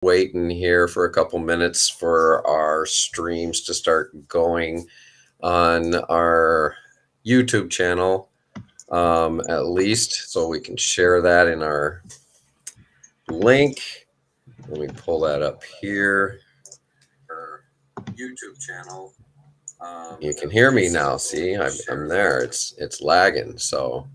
Waiting here for a couple minutes for our streams to start going on our YouTube channel, at least, so we can share that in our link. Let me pull that up here. Our YouTube channel. You can hear me now. See, I'm there. It's lagging, so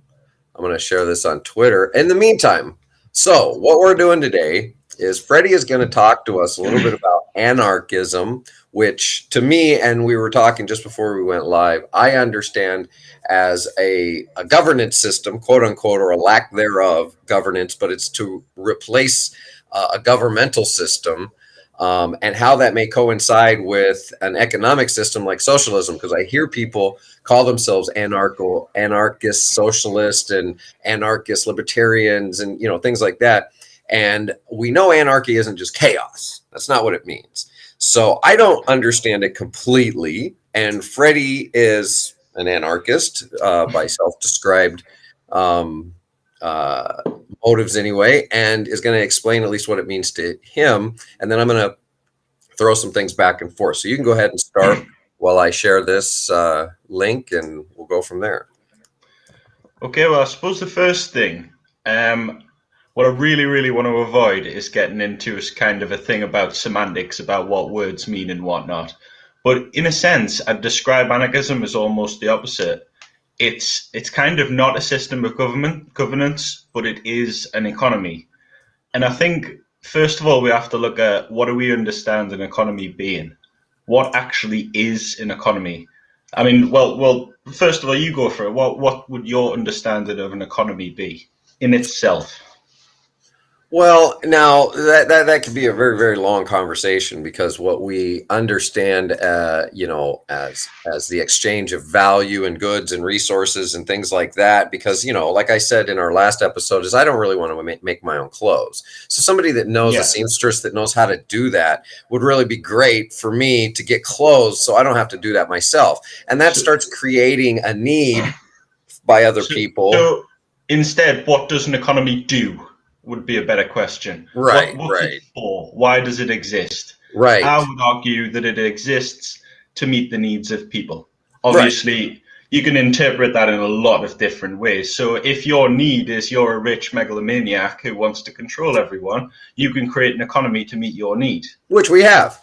I'm going to share this on Twitter. In the meantime, so what we're doing today is Freddie is going to talk to us a little bit about anarchism, which to me, and we were talking just before we went live, I understand as a governance system, quote unquote, or a lack thereof governance, but it's to replace a governmental system. And how that may coincide with an economic system like socialism, because I hear people call themselves anarchist socialist and anarchist libertarians and things like that. And we know anarchy isn't just chaos. That's not what it means. So I don't understand it completely. And Freddie is an anarchist by self-described motives anyway, and is going to explain at least what it means to him. And then I'm going to throw some things back and forth. So you can go ahead and start while I share this link, and we'll go from there. Okay, well, I suppose the first thing, what I really want to avoid is getting into is kind of a thing about semantics, about what words mean and whatnot. But in a sense, I'd describe anarchism as almost the opposite. It's kind of not a system of governance, but it is an economy. And I think, first of all, we have to look at what do we understand an economy being? What actually is an economy? I mean, well, first of all, you go for it. What would your understanding of an economy be in itself? Well, now that could be a very, very long conversation, because what we understand, as the exchange of value and goods and resources and things like that, because, like I said in our last episode, is I don't really want to make my own clothes. So somebody that knows a seamstress that knows how to do that would really be great for me to get clothes, so I don't have to do that myself. And that starts creating a need by other people. So instead, what does an economy do? Would be a better question. Right. What's it for? Why does it exist? Right. I would argue that it exists to meet the needs of people. Obviously, you can interpret that in a lot of different ways. So if your need is you're a rich megalomaniac who wants to control everyone, you can create an economy to meet your need. Which we have.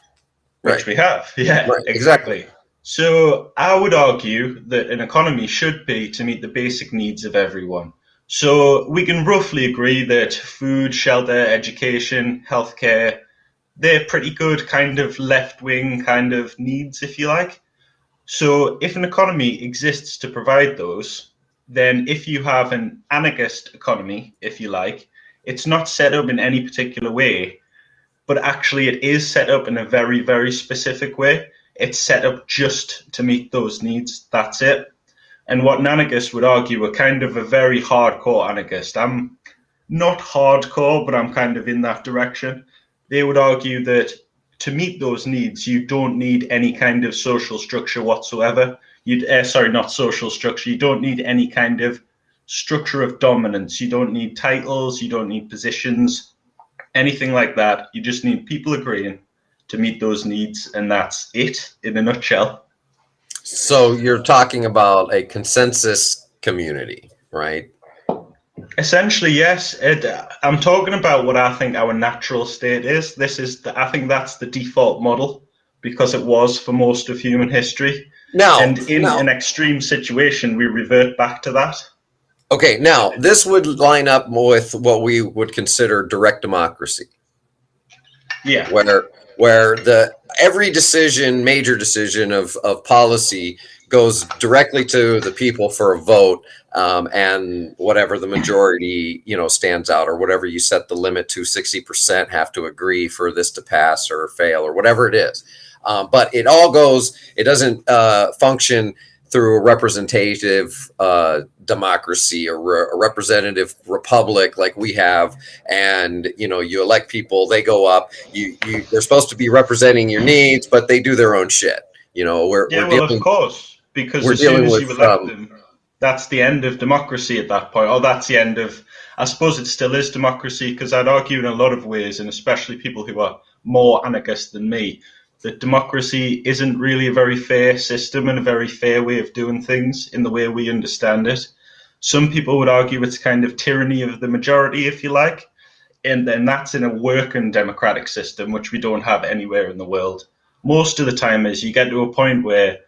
Yeah, right, exactly. So I would argue that an economy should be to meet the basic needs of everyone. So we can roughly agree that food, shelter, education, healthcare, they're pretty good kind of left-wing kind of needs, if you like. So if an economy exists to provide those, then if you have an anarchist economy, if you like, it's not set up in any particular way, but actually it is set up in a very, very specific way. It's set up just to meet those needs. That's it. And what an anarchist would argue are kind of a very hardcore anarchist. I'm not hardcore, but I'm kind of in that direction. They would argue that to meet those needs, you don't need any kind of social structure whatsoever. Not social structure. You don't need any kind of structure of dominance. You don't need titles. You don't need positions, anything like that. You just need people agreeing to meet those needs, and that's it in a nutshell. So you're talking about a consensus community, right? Essentially, yes. I'm talking about what I think our natural state is. I think that's the default model, because it was for most of human history. And in an extreme situation, we revert back to that. Okay, now this would line up with what we would consider direct democracy. Yeah. Where every decision, major decision of policy goes directly to the people for a vote, and whatever the majority, stands out, or whatever you set the limit to, 60% have to agree for this to pass or fail, or whatever it is. But it doesn't function through a representative democracy or a representative republic like we have, and you elect people, they go up, they're supposed to be representing your needs, but they do their own shit. Of course, because as soon as you elect them, that's the end of democracy at that point, or that's the end of I suppose it still is democracy because I'd argue in a lot of ways, and especially people who are more anarchist than me, that democracy isn't really a very fair system and a very fair way of doing things in the way we understand it. Some people would argue it's kind of tyranny of the majority, if you like, and then that's in a working democratic system, which we don't have anywhere in the world. Most of the time is you get to a point where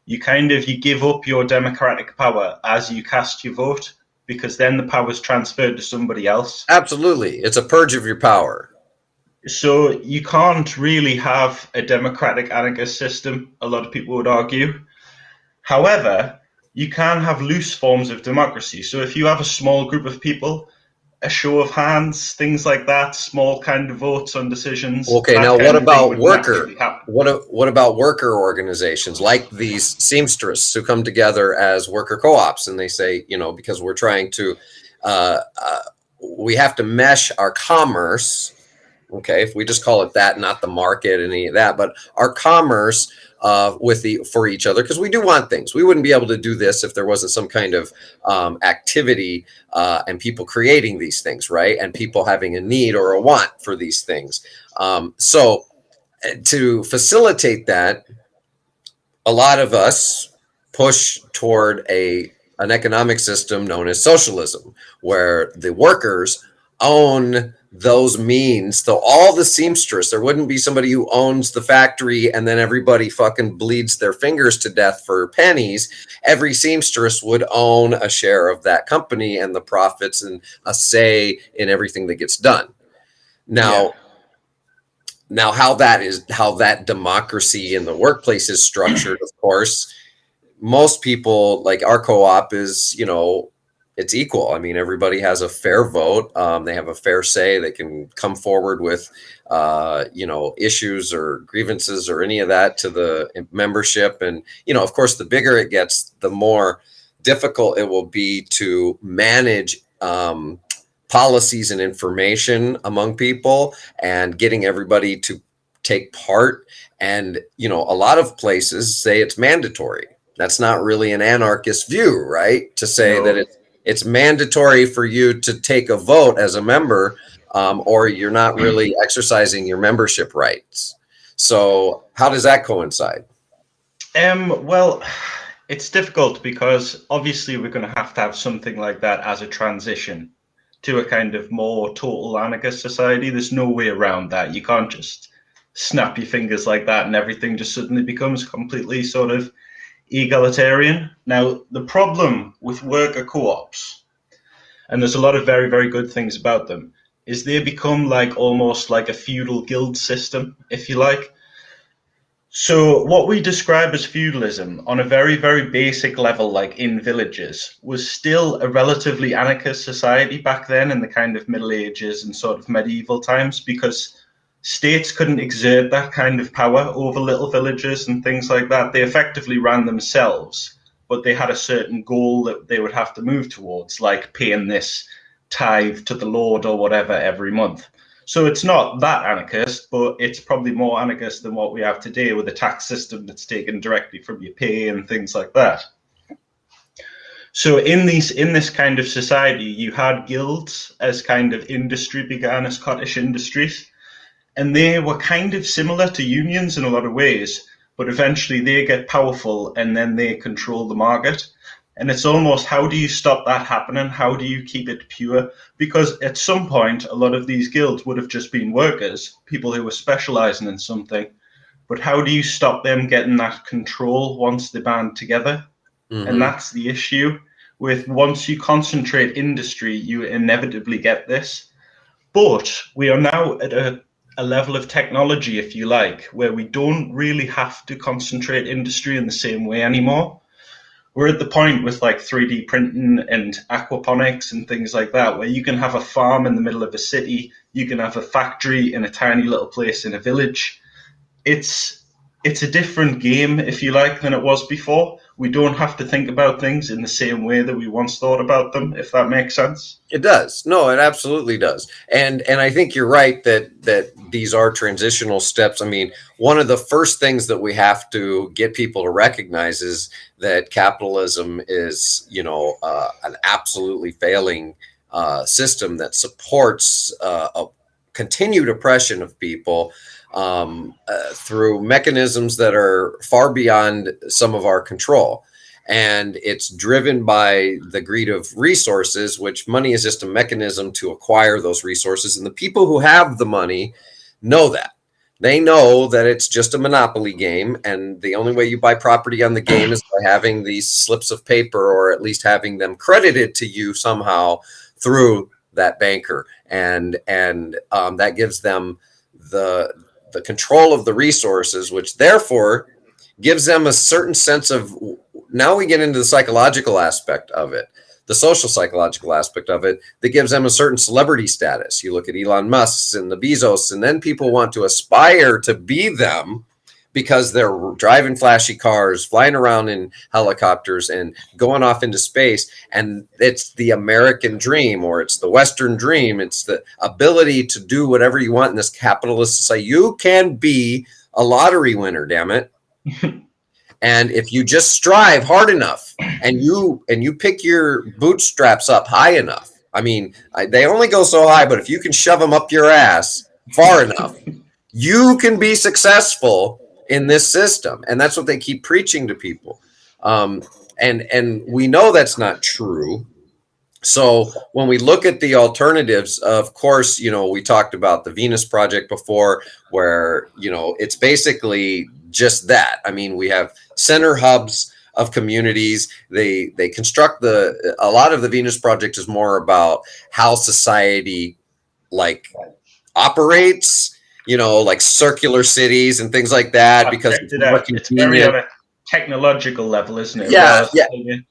you give up your democratic power as you cast your vote, because then the power is transferred to somebody else. Absolutely. It's a purge of your power. So you can't really have a democratic anarchist system, a lot of people would argue. However, you can have loose forms of democracy. So if you have a small group of people, a show of hands, things like that, small kind of votes on decisions, Okay, that now what kind of thing about would naturally happen. what about worker organizations like these seamstresses who come together as worker co-ops and they say, because we're trying to uh, uh, we have to mesh our commerce. Okay, if we just call it that, not the market and any of that, but our commerce for each other, because we do want things. We wouldn't be able to do this if there wasn't some kind of activity and people creating these things, right? And people having a need or a want for these things. So to facilitate that, a lot of us push toward an economic system known as socialism, where the workers own those means. So all the seamstress, there wouldn't be somebody who owns the factory and then everybody fucking bleeds their fingers to death for pennies. Every seamstress would own a share of that company and the profits and a say in everything that gets done. Now, how that democracy in the workplace is structured, of course, most people, like our co-op is, it's equal. I mean, everybody has a fair vote. They have a fair say. They can come forward with, issues or grievances or any of that to the membership. And, of course, the bigger it gets, the more difficult it will be to manage policies and information among people and getting everybody to take part. And, a lot of places say it's mandatory. That's not really an anarchist view, right? To say that it's mandatory for you to take a vote as a member, or you're not really exercising your membership rights. So how does that coincide? Well, it's difficult because obviously we're going to have something like that as a transition to a kind of more total anarchist society. There's no way around that. You can't just snap your fingers like that and everything just suddenly becomes completely sort of egalitarian. Now, the problem with worker co-ops, and there's a lot of very, very good things about them, is they become like almost like a feudal guild system, if you like. So what we describe as feudalism on a very, very basic level, like in villages, was still a relatively anarchist society back then in the kind of Middle Ages and sort of medieval times, because states couldn't exert that kind of power over little villages and things like that. They effectively ran themselves, but they had a certain goal that they would have to move towards, like paying this tithe to the Lord or whatever every month. So it's not that anarchist, but it's probably more anarchist than what we have today with a tax system that's taken directly from your pay and things like that. So in this kind of society, you had guilds as kind of industry began as cottage industries, and they were kind of similar to unions in a lot of ways, but eventually they get powerful and then they control the market. And it's almost, how do you stop that happening? How do you keep it pure? Because at some point, a lot of these guilds would have just been workers, people who were specializing in something. But how do you stop them getting that control once they band together? Mm-hmm. And that's the issue with, once you concentrate industry, you inevitably get this. But we are now at a level of technology, if you like, where we don't really have to concentrate industry in the same way anymore. We're at the point with like 3D printing and aquaponics and things like that, where you can have a farm in the middle of a city, you can have a factory in a tiny little place in a village. It's a different game, if you like, than it was before. We don't have to think about things in the same way that we once thought about them, if that makes sense. It does. No, it absolutely does. And I think you're right that these are transitional steps. I mean, one of the first things that we have to get people to recognize is that capitalism is, an absolutely failing system that supports a continued oppression of people through mechanisms that are far beyond some of our control. And it's driven by the greed of resources, which money is just a mechanism to acquire those resources. And the people who have the money know that. They know that it's just a monopoly game, and the only way you buy property on the game is by having these slips of paper, or at least having them credited to you somehow through that banker, and that gives them the control of the resources, which therefore gives them a certain sense of. Now we get into the psychological aspect of it, the social psychological aspect of it, that gives them a certain celebrity status. You look at Elon Musk and the Bezos, and then people want to aspire to be them because they're driving flashy cars, flying around in helicopters, and going off into space. And it's the American dream, or it's the Western dream. It's the ability to do whatever you want in this capitalist society. You can be a lottery winner, damn it. And if you just strive hard enough, and you pick your bootstraps up high enough, I mean, they only go so high, but if you can shove them up your ass far enough, you can be successful in this system. And that's what they keep preaching to people. And we know that's not true. So when we look at the alternatives, of course, we talked about the Venus Project before, where, it's basically just that. I mean, we have center hubs of communities. They construct a lot of the Venus Project is more about how society operates, like circular cities and things like that, because it's very on a technological level, isn't it? Yeah,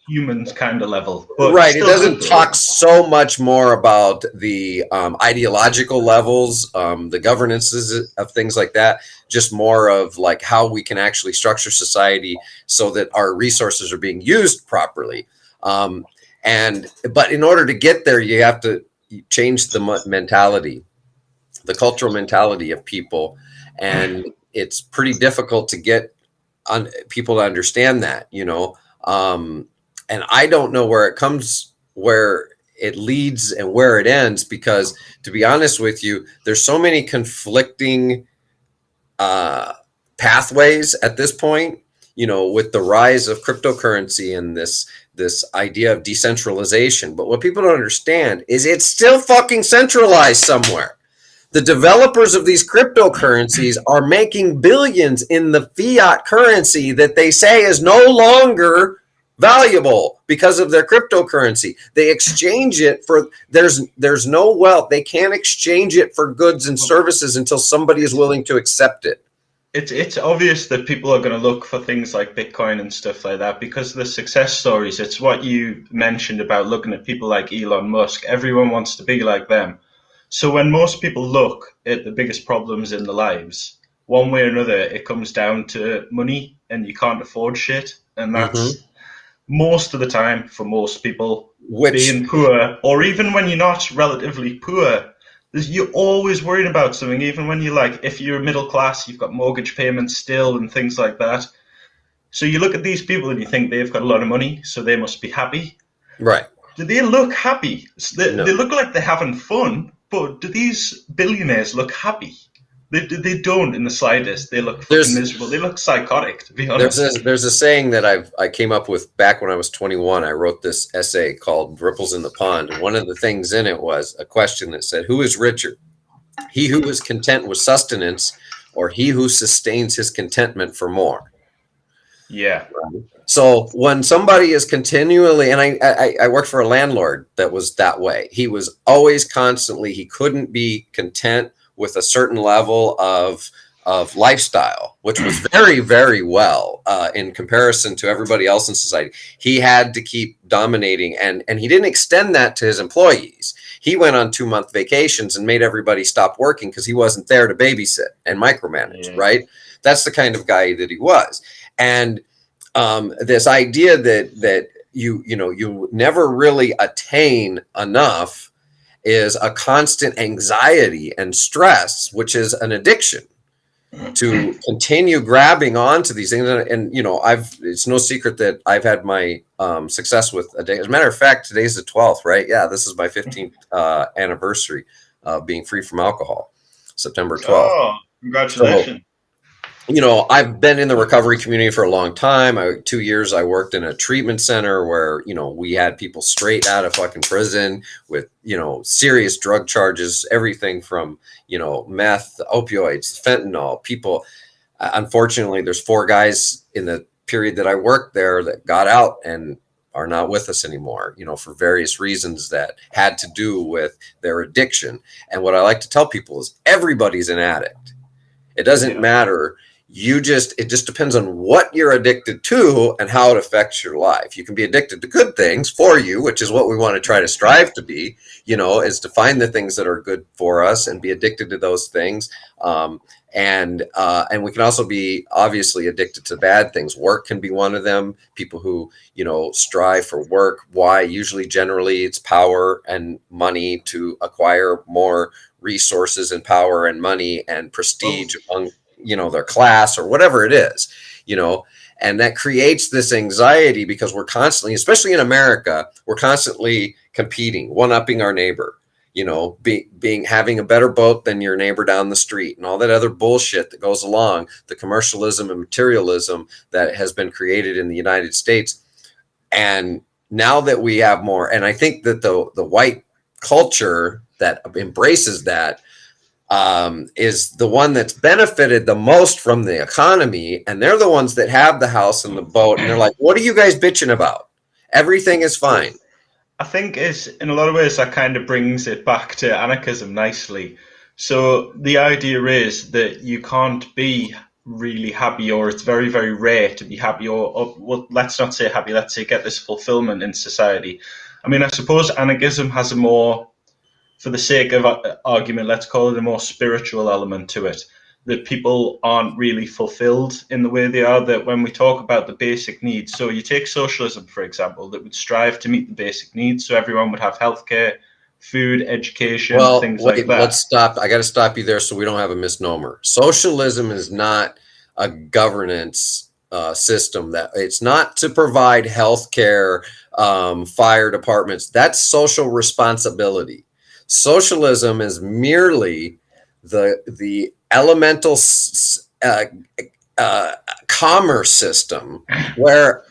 humans kind of level. But right. It doesn't talk so much more about the ideological levels, the governances of things like that. Just more of like how we can actually structure society so that our resources are being used properly. But in order to get there, you have to change the mentality, the cultural mentality of people, and it's pretty difficult to get people to understand that, and I don't know where it leads and where it ends, because to be honest with you, there's so many conflicting pathways at this point, with the rise of cryptocurrency and this idea of decentralization. But what people don't understand is it's still fucking centralized somewhere. The developers of these cryptocurrencies are making billions in the fiat currency that they say is no longer valuable because of their cryptocurrency. They exchange it for, there's no wealth. They can't exchange it for goods and services until somebody is willing to accept it. It's obvious that people are going to look for things like Bitcoin and stuff like that because of the success stories. It's what you mentioned about looking at people like Elon Musk. Everyone wants to be like them. So when most people look at the biggest problems in their lives, one way or another, it comes down to money, and you can't afford shit. And that's most of the time for most people. Being poor, or even when you're not relatively poor, you're always worried about something. Even when if you're middle class, you've got mortgage payments still and things like that. So you look at these people and you think they've got a lot of money, so they must be happy. Right. Do they look happy? They look like they're having fun. But do these billionaires look happy? They don't in the slightest. They look fucking miserable. They look psychotic, to be honest. There's a saying that I came up with back when I was 21. I wrote this essay called Ripples in the Pond. And one of the things in it was a question that said, who is richer? He who is content with sustenance, or he who sustains his contentment for more? Yeah. So when somebody is continually, and I worked for a landlord that was that way. He was always constantly, he couldn't be content with a certain level of lifestyle, which was very, very well in comparison to everybody else in society. He had to keep dominating, and he didn't extend that to his employees. He went on 2-month vacations and made everybody stop working because he wasn't there to babysit and micromanage, right? That's the kind of guy that he was. And this idea that you never really attain enough is a constant anxiety and stress, which is an addiction. to continue grabbing onto these things. And you know, it's no secret that I've had my success with a day. As a matter of fact, today's the 12th, right? Yeah, this is my 15th anniversary of being free from alcohol, September 12th. Oh, So, congratulations. you know, I've been in the recovery community for a long time. 2 years I worked in a treatment center where, you know, we had people straight out of fucking prison with, you know, serious drug charges, everything from, you know, meth, opioids, fentanyl. People, unfortunately, there's 4 guys in the period that I worked there that got out and are not with us anymore, you know, for various reasons that had to do with their addiction. And what I like to tell people is everybody's an addict. It doesn't Yeah. matter. It just depends on what you're addicted to and how it affects your life. You can be addicted to good things for you, which is what we want to try to strive to be, you know, is to find the things that are good for us and be addicted to those things. And we can also be obviously addicted to bad things. Work can be one of them. People who, you know, strive for work. Why? Usually, generally, it's power and money to acquire more resources and power and money and prestige among, you know, their class or whatever it is, you know. And that creates this anxiety because we're constantly, especially in America, we're constantly competing, one-upping our neighbor, you know, having a better boat than your neighbor down the street and all that other bullshit that goes along, the commercialism and materialism that has been created in the United States. And now that we have more, and I think that the white culture that embraces that is the one that's benefited the most from the economy, and they're the ones that have the house and the boat, and they're like, what are you guys bitching about? Everything is fine. I think it's in a lot of ways that kind of brings it back to anarchism nicely. So the idea is that you can't be really happy, or it's very, very rare to be happy, or well, let's not say happy, let's say get this fulfillment in society. I mean, I suppose anarchism has a more, for the sake of argument, let's call it a more spiritual element to it. That people aren't really fulfilled in the way they are. That when we talk about the basic needs, so you take socialism, for example, that would strive to meet the basic needs, so everyone would have healthcare, food, education, Well, things like wait, that. let's stop. I got to stop you there so we don't have a misnomer. Socialism is not a governance system. That it's not to provide health care, fire departments. That's social responsibility. Socialism is merely the elemental commerce system where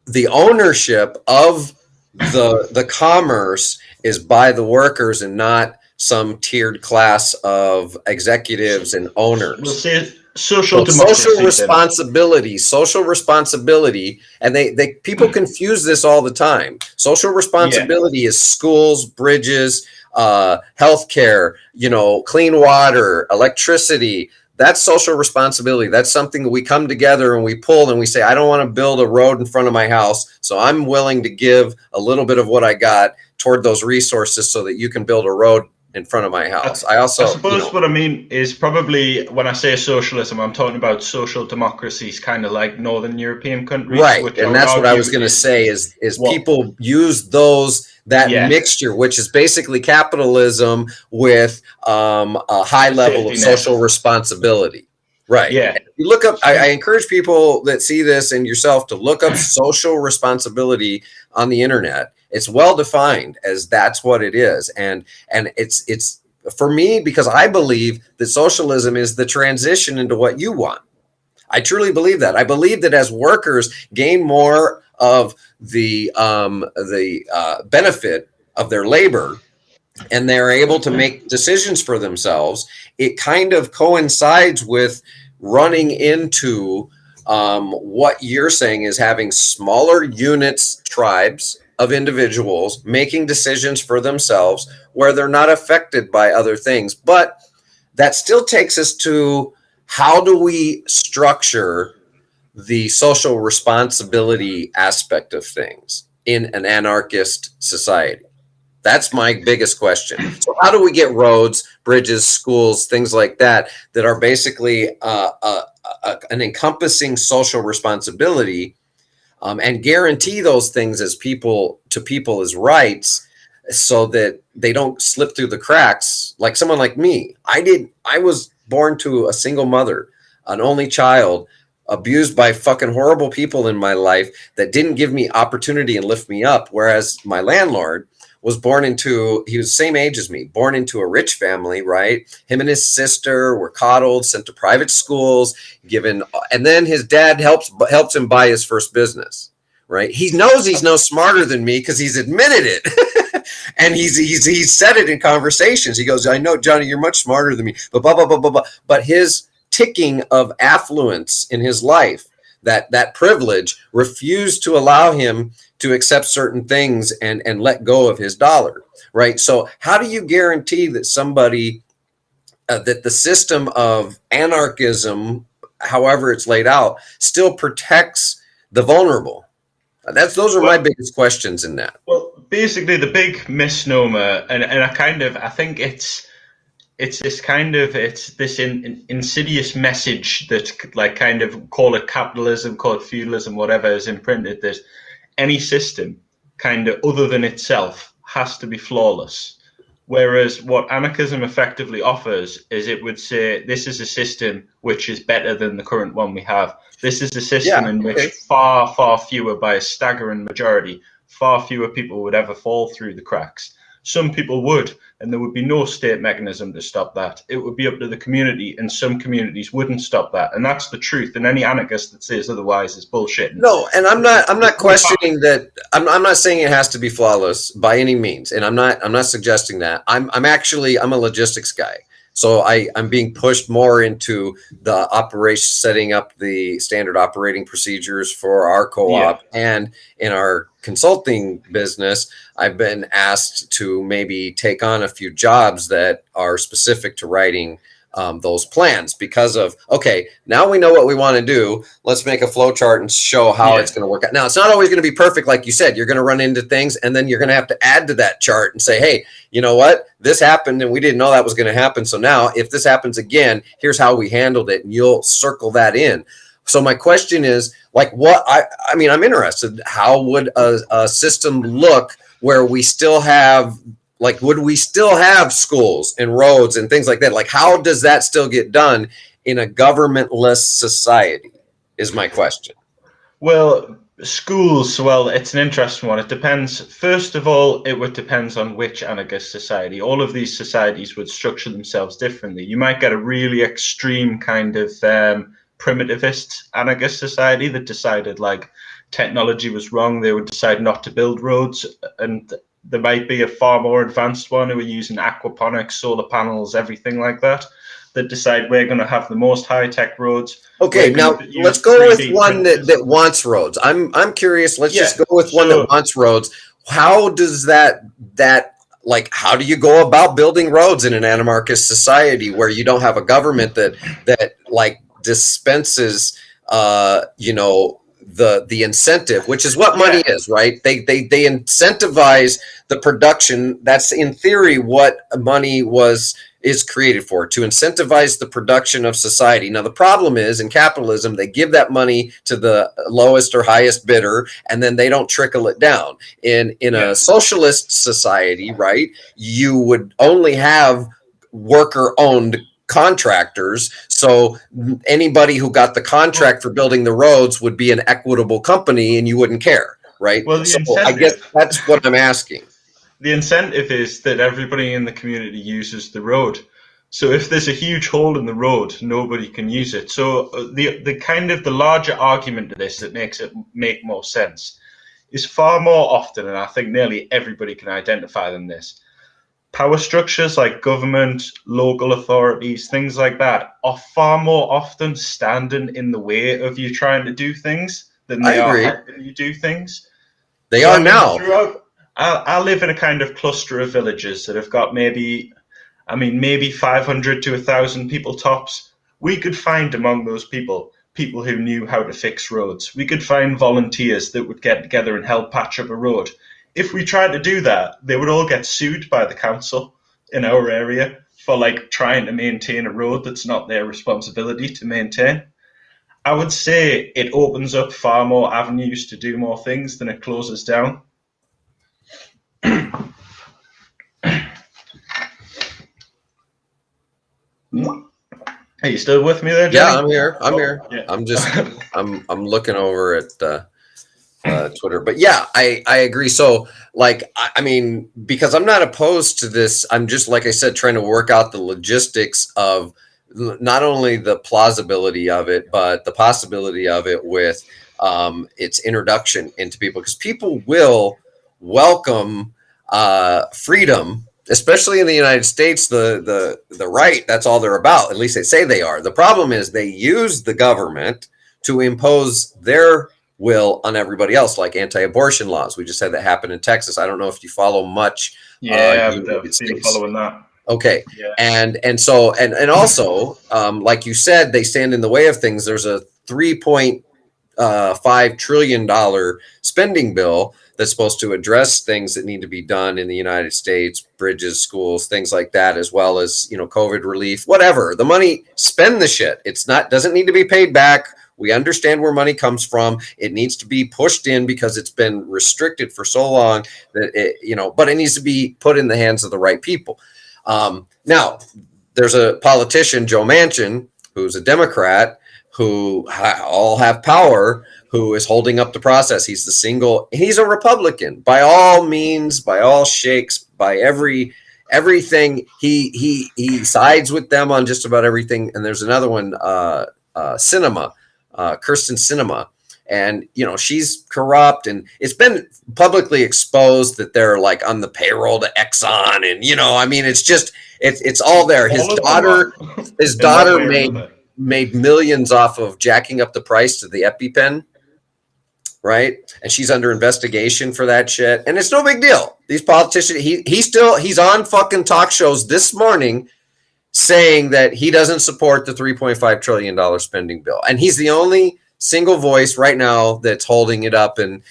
the ownership of the commerce is by the workers and not some tiered class of executives and owners. We'll say social So democracy then. social responsibility, and they people confuse this all the time. Social responsibility is schools, bridges, healthcare, you know, clean water, electricity. That's social responsibility. That's something that we come together and we pull and we say, I don't want to build a road in front of my house, so I'm willing to give a little bit of what I got toward those resources so that you can build a road in front of my house. I suppose what I mean is probably when I say socialism, I'm talking about social democracies, kind of like Northern European countries. Right, Which and that's what I was going to say is people use that mixture, which is basically capitalism with a high level of social responsibility. Right. Yeah. You look up. I encourage people that see this and yourself to look up social responsibility on the internet. It's well defined as that's what it is, and it's for me because I believe that socialism is the transition into what you want. I truly believe that. I believe that as workers gain more of the benefit of their labor, and they're able to make decisions for themselves, it kind of coincides with running into what you're saying is having smaller units, tribes of individuals making decisions for themselves where they're not affected by other things. But that still takes us to how do we structure the social responsibility aspect of things in an anarchist society? That's my biggest question. So how do we get roads, bridges, schools, things like that that are basically an encompassing social responsibility, and guarantee those things as people as rights, so that they don't slip through the cracks? Like someone like me, I was born to a single mother. an only child, abused by fucking horrible people in my life that didn't give me opportunity and lift me up. Whereas my landlord was he was the same age as me, born into a rich family, right? Him and his sister were coddled, sent to private schools, and then his dad helps him buy his first business, right? He knows he's no smarter than me because he's admitted it. And he's said it in conversations. He goes, I know, Johnny, you're much smarter than me, but blah, blah, blah, blah, blah. But his ticking of affluence in his life, that privilege, refused to allow him to accept certain things and let go of his dollar, right? So how do you guarantee that somebody, that the system of anarchism, however it's laid out, still protects the vulnerable? Those are my biggest questions in that. Well, basically the big misnomer, and I think it's this insidious message that, like, kind of, call it capitalism, call it feudalism, whatever, is imprinted, that any system kind of other than itself has to be flawless. Whereas what anarchism effectively offers is, it would say, this is a system which is better than the current one we have. This is a system in which far, far fewer, by a staggering majority, far fewer people would ever fall through the cracks. Some people would, and there would be no state mechanism to stop that. It would be up to the community, and some communities wouldn't stop that. And that's the truth. And any anarchist that says otherwise is bullshit. No, and I'm not questioning that. I'm not saying it has to be flawless by any means, and I'm not suggesting that. I'm a logistics guy. So I'm being pushed more into the operation, setting up the standard operating procedures for our co-op. And in our consulting business, I've been asked to maybe take on a few jobs that are specific to writing those plans, because of, okay, now we know what we want to do. Let's make a flow chart and show how it's going to work out. Now, it's not always going to be perfect. Like you said, you're going to run into things, and then you're going to have to add to that chart and say, hey, you know what? This happened and we didn't know that was going to happen. So now if this happens again, here's how we handled it. And you'll circle that in. So my question is, like, I'm interested. How would a system look where we still have, like, would we still have schools and roads and things like that? Like, how does that still get done in a governmentless society is my question. Well, schools, it's an interesting one. It depends. First of all, it would depend on which anarchist society. All of these societies would structure themselves differently. You might get a really extreme kind of primitivist anarchist society that decided, like, technology was wrong. They would decide not to build roads, and there might be a far more advanced one who are using aquaponics, solar panels, everything like that, that decide we're going to have the most high-tech roads. Okay, now let's go with one that wants roads. I'm curious. Let's just go with one that wants roads. How does that like, how do you go about building roads in an anarchist society where you don't have a government that like dispenses the incentive, which is what money is, right? They incentivize the production. That's in theory what money is created for, to incentivize the production of society. Now, the problem is, in capitalism, they give that money to the lowest or highest bidder, and then they don't trickle it down. In a socialist society, right, you would only have worker-owned contractors. So anybody who got the contract for building the roads would be an equitable company, and you wouldn't care, right? Well, so I guess that's what I'm asking. The incentive is that everybody in the community uses the road. So if there's a huge hole in the road, nobody can use it. So the larger argument to this that makes it make more sense is, far more often, and I think nearly everybody can identify in this, power structures like government, local authorities, things like that, are far more often standing in the way of you trying to do things than they are helping you do things. They are now. I live in a kind of cluster of villages that have got maybe 500 to 1,000 people tops. We could find among those people who knew how to fix roads. We could find volunteers that would get together and help patch up a road. If we tried to do that, they would all get sued by the council in our area for, like, trying to maintain a road that's not their responsibility to maintain. I would say it opens up far more avenues to do more things than it closes down. Are you still with me there, Yeah, Jenny? I'm here. I'm Oh, here. yeah. I'm just I'm looking over at Twitter. But yeah, I agree. So like I mean, because I'm not opposed to this, I'm just like I said, trying to work out the logistics of not only the plausibility of it, but the possibility of it with its introduction into people, because people will welcome freedom, especially in the United States. The right, that's all they're about. At least they say they are. The problem is they use the government to impose their will on everybody else, like anti-abortion laws. We just had that happen in Texas. I don't know if you follow much Yeah, United I've been States. following that. Okay. Yeah. And also, like you said, they stand in the way of things. There's a $3.5 trillion spending bill that's supposed to address things that need to be done in the United States, bridges, schools, things like that, as well as, COVID relief, whatever. The money, spend the shit. It's not, doesn't need to be paid back. We understand where money comes from. It needs to be pushed in because it's been restricted for so long that but it needs to be put in the hands of the right people. Now, there's a politician, Joe Manchin, who's a Democrat, who all have power, who is holding up the process. He's a Republican by all means, by all shakes, by everything. He sides with them on just about everything. And there's another one, Kirsten Sinema. And, she's corrupt, and it's been publicly exposed that they're like on the payroll to Exxon. And, I mean, it's all there. His All of them daughter, are. his In one daughter way or another. made millions off of jacking up the price to the EpiPen, right? And she's under investigation for that shit. And it's no big deal. These politicians, he's on fucking talk shows this morning saying that he doesn't support the $3.5 trillion spending bill. And he's the only single voice right now that's holding it up and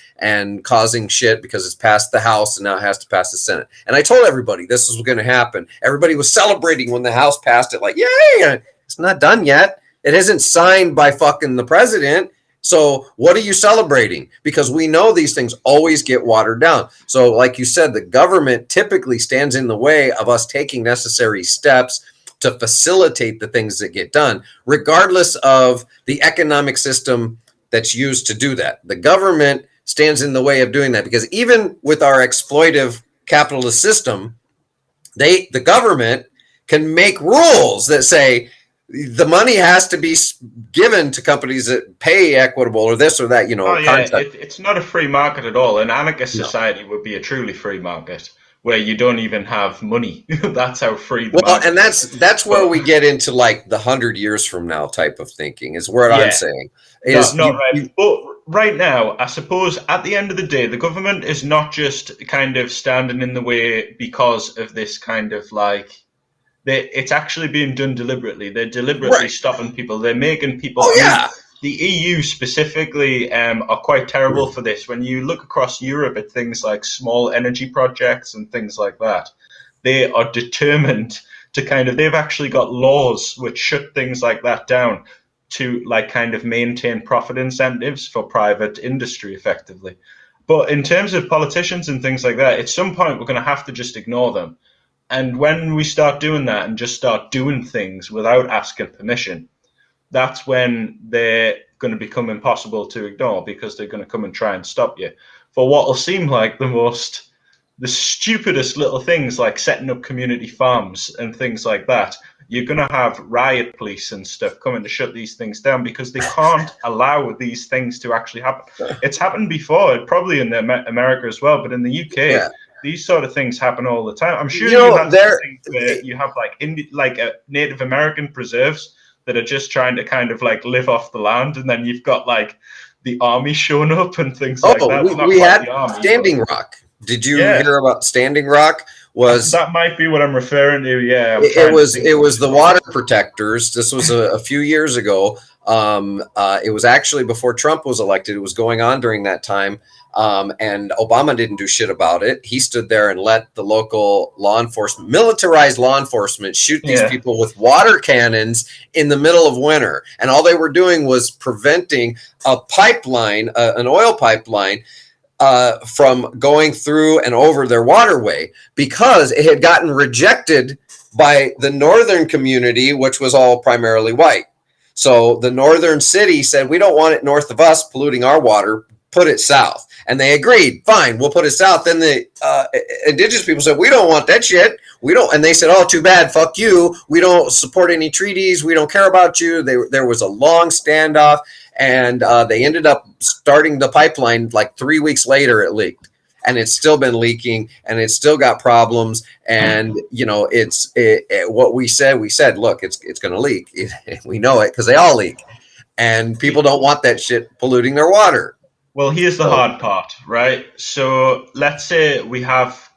causing shit because it's passed the House and now it has to pass the Senate. And I told everybody this was going to happen. Everybody was celebrating when the House passed it, like, yay! It's not done yet. It isn't signed by fucking the president. So what are you celebrating? Because we know these things always get watered down. So like you said, the government typically stands in the way of us taking necessary steps to facilitate the things that get done, regardless of the economic system that's used to do that. The government stands in the way of doing that, because even with our exploitive capitalist system, the government can make rules that say the money has to be given to companies that pay equitable or this or that, Oh yeah, it's not a free market at all. An anarchist society would be a truly free market where you don't even have money. That's how free the market and that's where we get into like the 100 years from now type of thinking is what I'm saying. Not right. But right now, I suppose at the end of the day, the government is not just kind of standing in the way because of this kind of like it's actually being done deliberately. They're deliberately stopping people. They're making people. Oh, yeah. The EU specifically are quite terrible for this. When you look across Europe at things like small energy projects and things like that, they are determined to they've actually got laws which shut things like that down to like kind of maintain profit incentives for private industry effectively. But in terms of politicians and things like that, at some point we're going to have to just ignore them. And when we start doing that and just start doing things without asking permission, that's when they're going to become impossible to ignore, because they're going to come and try and stop you for what will seem like the stupidest little things, like setting up community farms and things like that. You're going to have riot police and stuff coming to shut these things down because they can't allow these things to actually happen. It's happened before, probably in America as well, but in the UK, these sort of things happen all the time. I'm sure you have things where you have like Native American preserves that are just trying to kind of like live off the land, and then you've got like the army showing up and things like that. We had Standing Rock. Did you hear about Standing Rock? That might be what I'm referring to. Yeah, it was the water protectors. This was a few years ago. It was actually before Trump was elected. It was going on during that time. And Obama didn't do shit about it. He stood there and let the local law enforcement, militarized law enforcement, shoot these people with water cannons in the middle of winter. And all they were doing was preventing a pipeline, an oil pipeline, from going through and over their waterway, because it had gotten rejected by the northern community, which was all primarily white. So the northern city said, we don't want it north of us polluting our water, put it south. And they agreed, fine, we'll put it south. Then the indigenous people said, we don't want that shit. We don't. And they said, oh, too bad, fuck you. We don't support any treaties. We don't care about you. There was a long standoff, and they ended up starting the pipeline like 3 weeks later. It leaked, and it's still been leaking, and it's still got problems. And you know, what we said, look, it's going to leak. We know it because they all leak, and people don't want that shit polluting their water. Well, here's the hard part, right? So let's say we have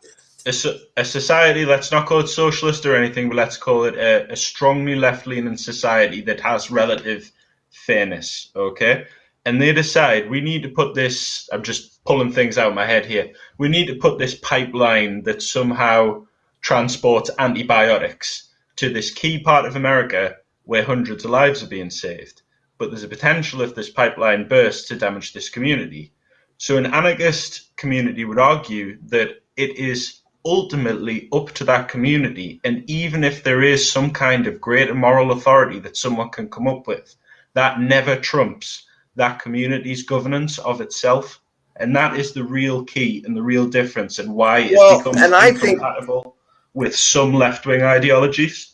a society, let's not call it socialist or anything, but let's call it a strongly left-leaning society that has relative fairness, okay? And they decide, we need to put this, I'm just pulling things out of my head here, we need to put this pipeline that somehow transports antibiotics to this key part of America where hundreds of lives are being saved. But there's a potential if this pipeline bursts to damage this community. So an anarchist community would argue that it is ultimately up to that community, and even if there is some kind of greater moral authority that someone can come up with, that never trumps that community's governance of itself. And that is the real key and the real difference, and why it becomes incompatible with some left-wing ideologies.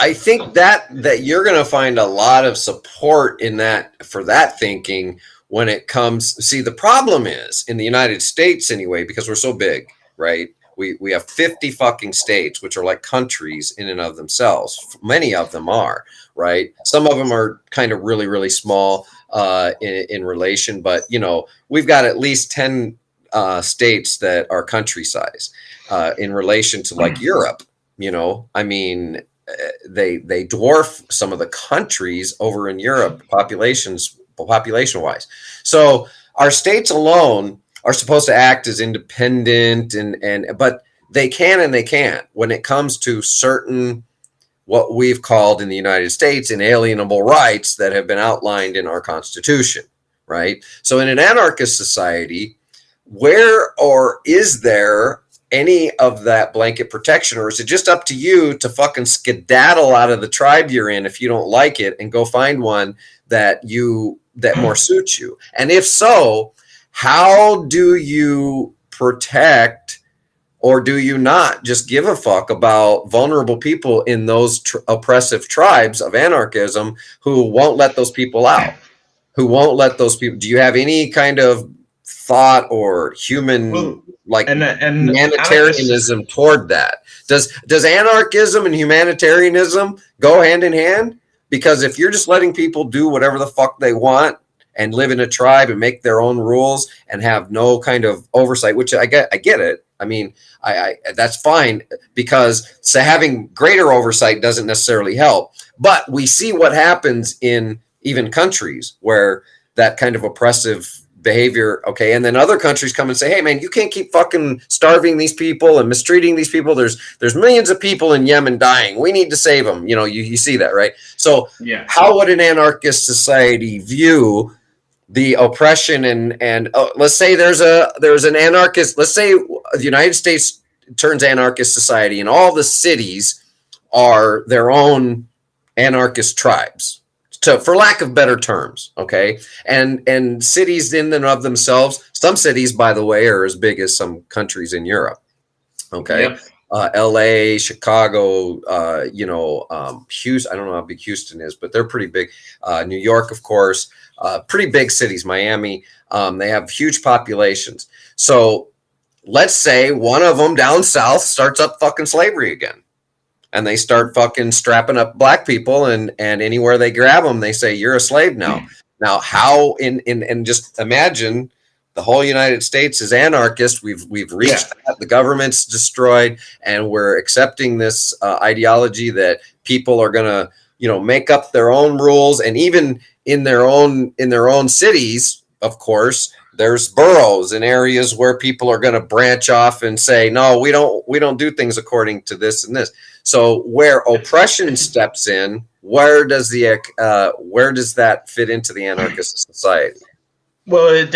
I think that you're going to find a lot of support in that for that thinking when it comes. See, the problem is in the United States anyway, because we're so big, right? We have 50 fucking states, which are like countries in and of themselves. Many of them are, right? Some of them are kind of really, really small in relation, but you know, we've got at least 10 states that are country size in relation to like Europe. You know, I mean, they dwarf some of the countries over in Europe population wise. So our states alone are supposed to act as independent but they can and they can't when it comes to certain what we've called in the United States inalienable rights that have been outlined in our Constitution, right? So in an anarchist society, where or is there any of that blanket protection, or is it just up to you to fucking skedaddle out of the tribe you're in if you don't like it and go find one that more suits you? And if so, how do you protect, or do you not just give a fuck about vulnerable people in those oppressive tribes of anarchism who won't let those people out? Who won't let those people? Do you have any kind of thought or human humanitarianism toward that? Does anarchism and humanitarianism go hand in hand? Because if you're just letting people do whatever the fuck they want and live in a tribe and make their own rules and have no kind of oversight, which I get it. I mean, I that's fine, because having greater oversight doesn't necessarily help. But we see what happens in even countries where that kind of oppressive behavior, okay, and then other countries come and say, hey man, you can't keep fucking starving these people and mistreating these people. There's millions of people in Yemen dying. We need to save them. You know, you see that, right? So yeah. How would an anarchist society view the oppression and let's say there's an anarchist, let's say the United States turns anarchist society and all the cities are their own anarchist tribes, for lack of better terms, okay? And cities in and of themselves, some cities, by the way, are as big as some countries in Europe, okay? Yep. LA, Chicago, Houston, I don't know how big Houston is, but they're pretty big. New York, of course, pretty big cities, Miami, they have huge populations. So let's say one of them down south starts up fucking slavery again. And they start fucking strapping up black people, and anywhere they grab them, they say, you're a slave now. Now, how and just imagine the whole United States is anarchist. We've reached that. The government's destroyed, and we're accepting this ideology that people are gonna, make up their own rules, and even in their own cities, of course. There's boroughs and areas where people are going to branch off and say, no, we don't do things according to this and this. So where oppression steps in, where does that fit into the anarchist society? Well,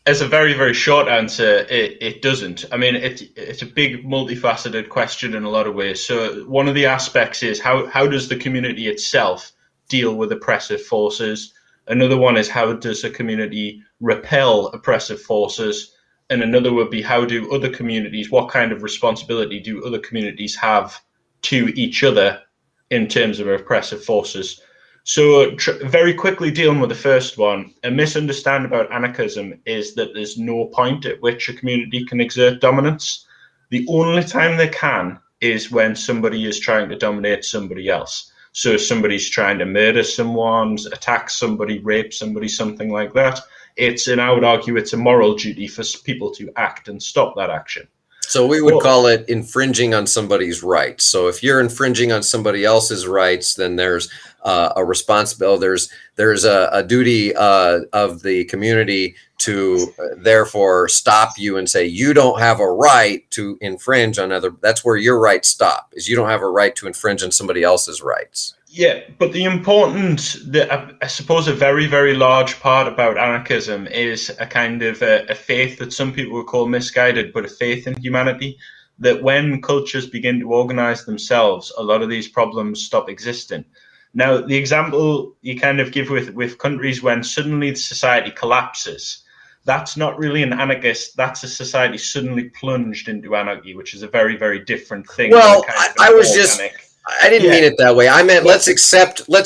As a very, very short answer, it doesn't. I mean, it's a big, multifaceted question in a lot of ways. So one of the aspects is how does the community itself deal with oppressive forces? Another one is how does a community repel oppressive forces? And another would be how do other communities, what kind of responsibility do other communities have to each other in terms of oppressive forces? So, very quickly dealing with the first one, a misunderstanding about anarchism is that there's no point at which a community can exert dominance. The only time they can is when somebody is trying to dominate somebody else. So, if somebody's trying to murder someone, attack somebody, rape somebody, something like that. And I would argue it's a moral duty for people to act and stop that action. So we would call it infringing on somebody's rights. So if you're infringing on somebody else's rights, then there's a responsibility. There's a duty of the community to therefore stop you and say you don't have a right to infringe on other. That's where your rights stop. Is you don't have a right to infringe on somebody else's rights. Yeah, but I suppose a very, very large part about anarchism is a kind of a faith that some people would call misguided, but a faith in humanity, that when cultures begin to organize themselves, a lot of these problems stop existing. Now, the example you kind of give with countries when suddenly society collapses, that's not really an anarchist, that's a society suddenly plunged into anarchy, which is a very, very different thing than a Well, kind of I an was just organic. I didn't Yeah, mean it that way. I meant well, let's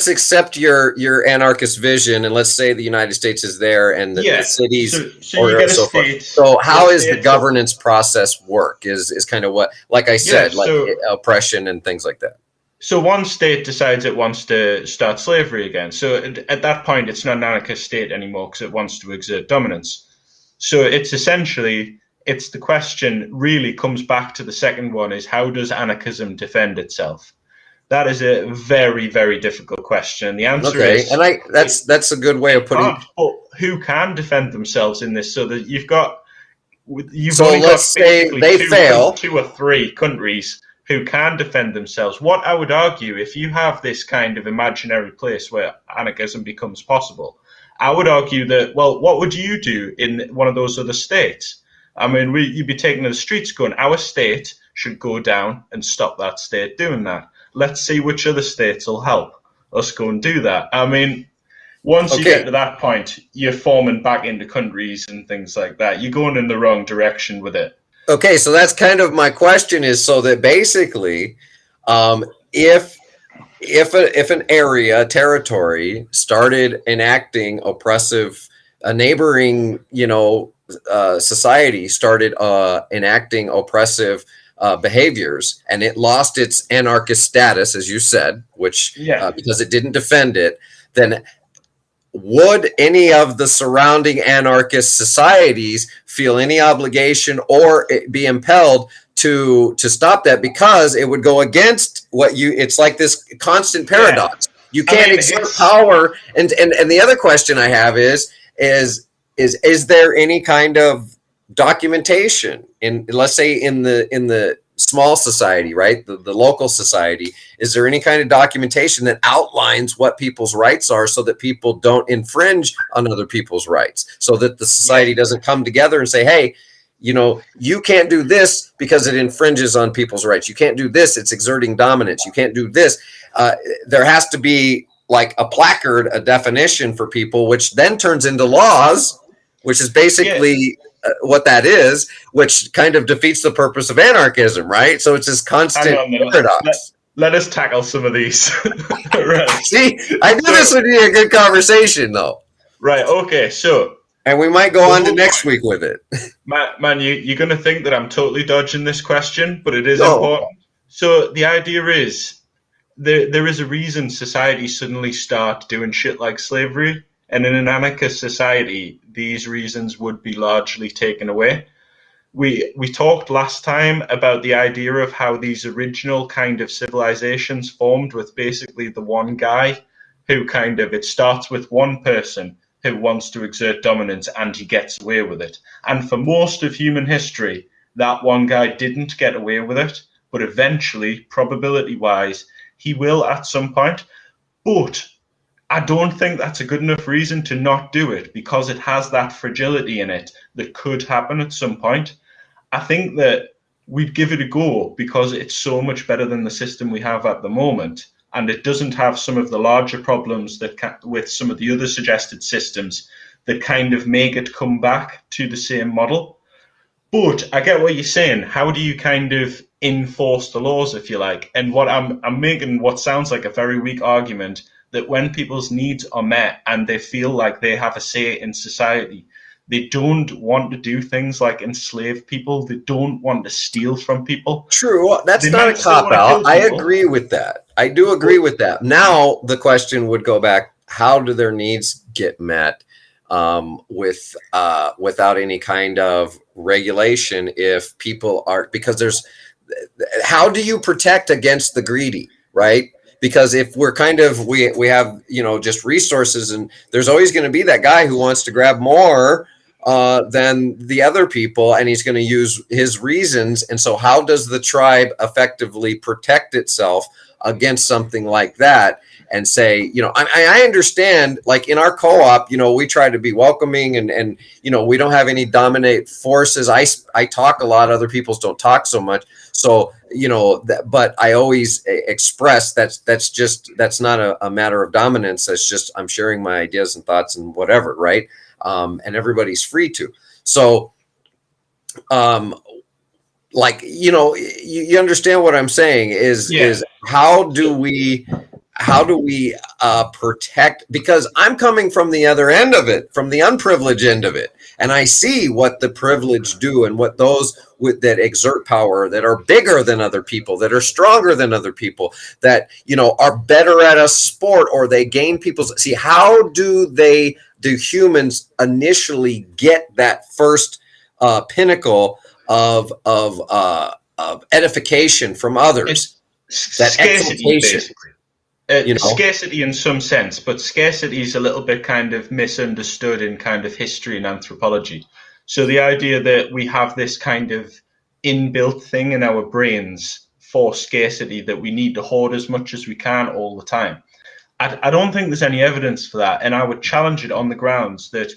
accept your anarchist vision, and let's say the United States is there, and the yeah. cities So you or get a so forth. state. So The how is the state. governance process work? Is kind of what, like I Yeah. said, like oppression and things like that. So one state decides it wants to start slavery again. So at that point, it's not an anarchist state anymore because it wants to exert dominance. So it's essentially it's the question really comes back to the second one is how does anarchism defend itself? That is a very, very difficult question. The answer Okay, is and that's a good way it of putting. can't. But who can defend themselves in this? So that you've So only let's got say basically they fail. two or three countries who can defend themselves. What I would argue, if you have this kind of imaginary place where anarchism becomes possible, I would argue that, well, what would you do in one of those other states? I mean, you'd be taking to the streets going, our state should go down and stop that state doing that. Let's see which other states will help us go and do that. I mean, once you get Okay, to that point, you're forming back into countries and things like that. You're going in the wrong direction with it. okay. So that's kind of my question is so that basically, um, if if an area territory started enacting oppressive, a neighboring society started enacting oppressive behaviors, and it lost its anarchist status, as you said, which Yeah. because it didn't defend it, then would any of the surrounding anarchist societies feel any obligation or be impelled to stop that, because it would go against what you, it's like this constant Yeah. paradox. You I can't mean, exert it's power. And the other question I have is there any kind of documentation in, let's say, in the small society, right, the local society, is there any kind of documentation that outlines what people's rights are so that people don't infringe on other people's rights, so that the yeah, society doesn't come together and say, hey, you can't do this because it infringes on people's rights, you can't do this, it's exerting dominance, you can't do this. There has to be like a placard, a definition for people, which then turns into laws, which is yeah. basically what that is, which kind of defeats the purpose of anarchism, right? So it's this Hang constant on then. paradox. Let us tackle some of these. Right. See, I knew this So would be a good conversation, though, right. Okay. So and we might go the on to whole next point, week with it. man, you're going to think that I'm totally dodging this question, but it is No, important. So the idea is there is a reason society suddenly start doing shit like slavery, and in an anarchist society, these reasons would be largely taken away. We talked last time about the idea of how these original kind of civilizations formed with basically the one guy who kind of it starts with one person who wants to exert dominance and he gets away with it. And for most of human history, that one guy didn't get away with it, but eventually, probability wise, he will at some point. But I don't think that's a good enough reason to not do it, because it has that fragility in it that could happen at some point. I think that we'd give it a go because it's so much better than the system we have at the moment. And it doesn't have some of the larger problems that with some of the other suggested systems that kind of make it come back to the same model. But I get what you're saying. How do you kind of enforce the laws, if you like? And what I'm making what sounds like a very weak argument, that when people's needs are met and they feel like they have a say in society, they don't want to do things like enslave people. They don't want to steal from people. True. That's They not a might still cop want to out. kill I people. agree with that. I do agree with that. Now the question would go back: how do their needs get met without any kind of regulation? If people are, because there's, how do you protect against the greedy, right? Because if we're kind of, we have, just resources, and there's always going to be that guy who wants to grab more than the other people, and he's going to use his reasons. And so how does the tribe effectively protect itself against something like that? And say, I understand, like in our co-op, we try to be welcoming, and we don't have any dominate forces. I talk a lot, other people's don't talk so much. So, but I always express that's not a matter of dominance. That's just, I'm sharing my ideas and thoughts and whatever. Right. And everybody's free to. So, like, you understand what I'm saying is how do we protect, because I'm coming from the other end of it, from the unprivileged end of it. And I see what the privileged do, and what those that exert power, that are bigger than other people, that are stronger than other people, that, are better at a sport, or they gain people's, see, how do humans initially get that first pinnacle of edification from others? It's that scarcity, exaltation. basically. Scarcity in some sense, but scarcity is a little bit kind of misunderstood in kind of history and anthropology. So the idea that we have this kind of inbuilt thing in our brains for scarcity, that we need to hoard as much as we can all the time. I don't think there's any evidence for that, and I would challenge it on the grounds that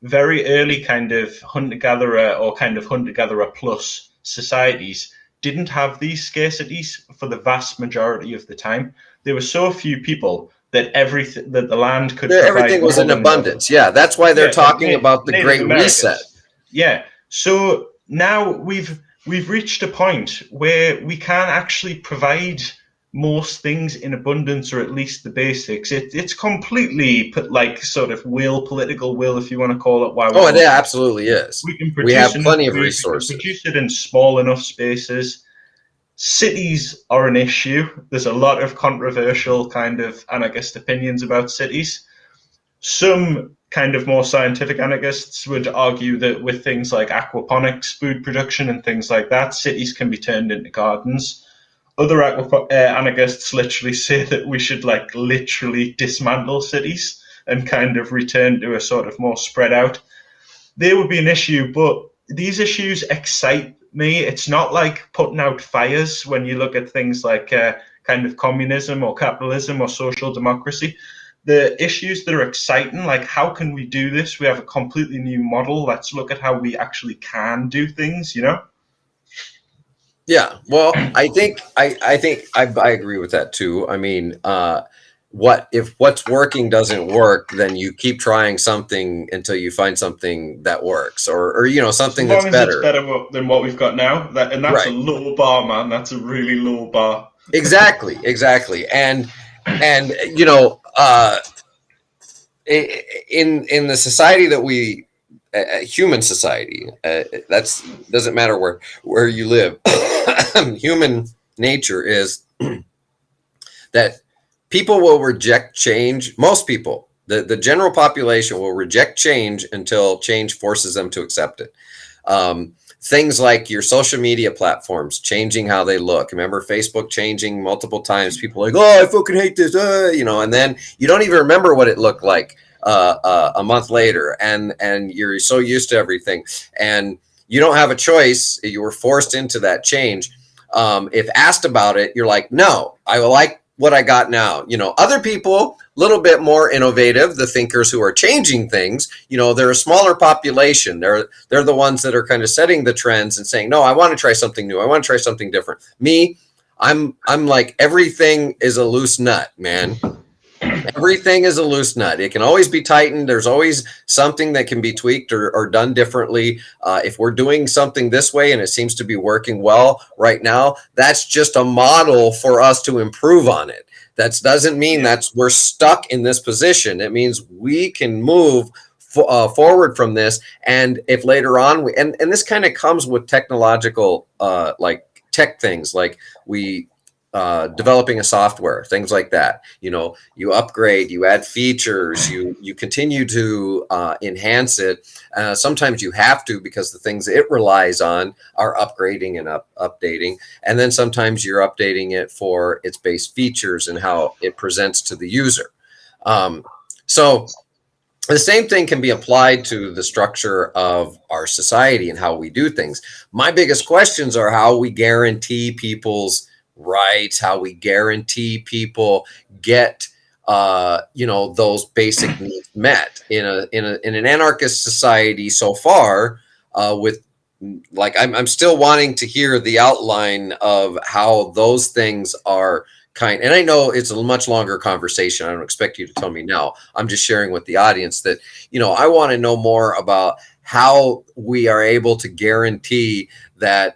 very early kind of hunter-gatherer or kind of hunter-gatherer plus societies didn't have these scarcities for the vast majority of the time. There were so few people that the land could provide. Everything was in abundance. Yeah, that's why they're talking about the Native Great Americans. Reset. Yeah. So now we've reached a point where we can actually provide most things in abundance, or at least the basics. It's completely like sort of political will, if you want to call it. Oh, it absolutely is. We can produce we have enough plenty of food, resources. we can produce it in small enough spaces. Cities are an issue. There's a lot of controversial kind of anarchist opinions about cities. Some kind of more scientific anarchists would argue that with things like aquaponics, food production, and things like that, cities can be turned into gardens. Other anarchists literally say that we should literally dismantle cities and kind of return to a sort of more spread out. They would be an issue, but these issues excite me. It's not like putting out fires when you look at things like kind of communism or capitalism or social democracy. The issues that are exciting, like how can we do this? We have a completely new model. Let's look at how we actually can do things, Yeah, well, I think I agree with that too. I mean, what if what's working doesn't work, then you keep trying something until you find something that works, or something that's better. As it's better than what we've got now, and that's right. A low bar, man. That's a really low bar. Exactly, and in the society that we, human society, that's doesn't matter where you live. Human nature is that people will reject change. Most people, the general population, will reject change until change forces them to accept it. Things like your social media platforms changing how they look. Remember Facebook changing multiple times? People are like, oh, I fucking hate this, and then you don't even remember what it looked like a month later, and you're so used to everything, and you don't have a choice. You were forced into that change. If asked about it, you're like, no, I like what I got now. Other people little bit more innovative, the thinkers who are changing things, they're a smaller population. They're the ones that are kind of setting the trends and saying, no, I want to try something new. I want to try something different. Me, I'm like, everything is a loose nut, man. Everything is a loose nut. It can always be tightened. There's always something that can be tweaked or done differently. If we're doing something this way and it seems to be working well right now, that's just a model for us to improve on it. That doesn't mean we're stuck in this position. It means we can move forward from this. And if later on, and this kind of comes with technological, like tech things, like developing a software, things like that. You upgrade, you add features, you continue to enhance it. Sometimes you have to, because the things it relies on are upgrading and updating. And then sometimes you're updating it for its base features and how it presents to the user. So the same thing can be applied to the structure of our society and how we do things. My biggest questions are how we guarantee people's rights, how we guarantee people get those basic needs met in an anarchist society so far. I'm still wanting to hear the outline of how those things are and I know it's a much longer conversation. I don't expect you to tell me now. I'm just sharing with the audience that, I want to know more about how we are able to guarantee that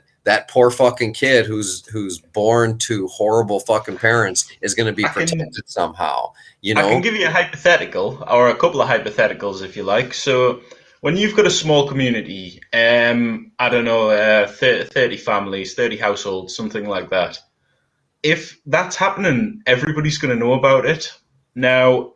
poor fucking kid who's born to horrible fucking parents is going to be protected somehow. I can give you a hypothetical, or a couple of hypotheticals if you like. So when you've got a small community, I don't know, 30 families, 30 households, something like that. If that's happening, everybody's going to know about it. Now,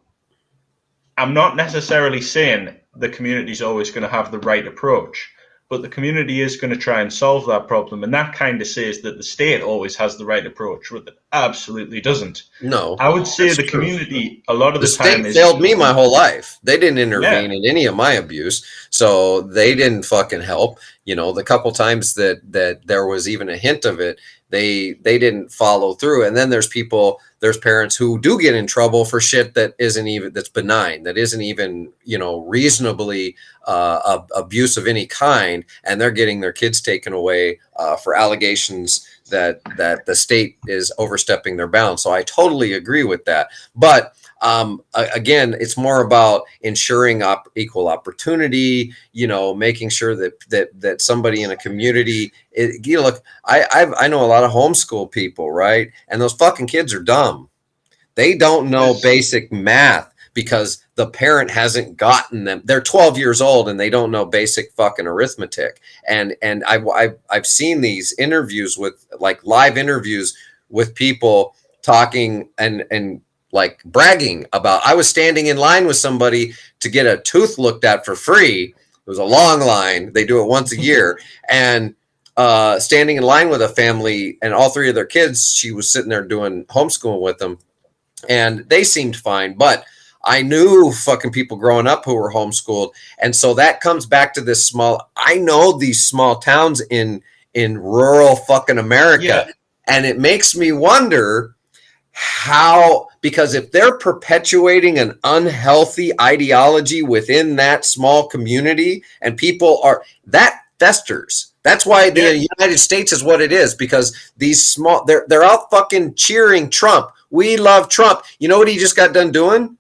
I'm not necessarily saying the community's always going to have the right approach, but the community is going to try and solve that problem. And that kind of says that the state always has the right approach, but it absolutely doesn't. No. I would say the community, a lot of the time, state failed me my whole life. They didn't intervene in any of my abuse, so they didn't fucking help. The couple times that there was even a hint of it, they didn't follow through. And then there's parents who do get in trouble for shit that's benign, that isn't even, reasonably abuse of any kind, and they're getting their kids taken away for allegations that the state is overstepping their bounds. So I totally agree with that. But again, it's more about ensuring equal opportunity, making sure that somebody in a community, look, I know a lot of homeschool people, right? And those fucking kids are dumb. They don't know basic math because the parent hasn't gotten them. They're 12 years old and they don't know basic fucking arithmetic. And I've seen these interviews with, like, live interviews with people talking and like bragging about, I was standing in line with somebody to get a tooth looked at for free. It was a long line. They do it once a year. And standing in line with a family and all three of their kids, she was sitting there doing homeschooling with them. And they seemed fine. But I knew fucking people growing up who were homeschooled. And so that comes back to I know these small towns in rural fucking America. Yeah. And it makes me wonder because if they're perpetuating an unhealthy ideology within that small community, and that festers. That's why the United States is what it is, because these small, they're out fucking cheering Trump. We love Trump. You know what he just got done doing?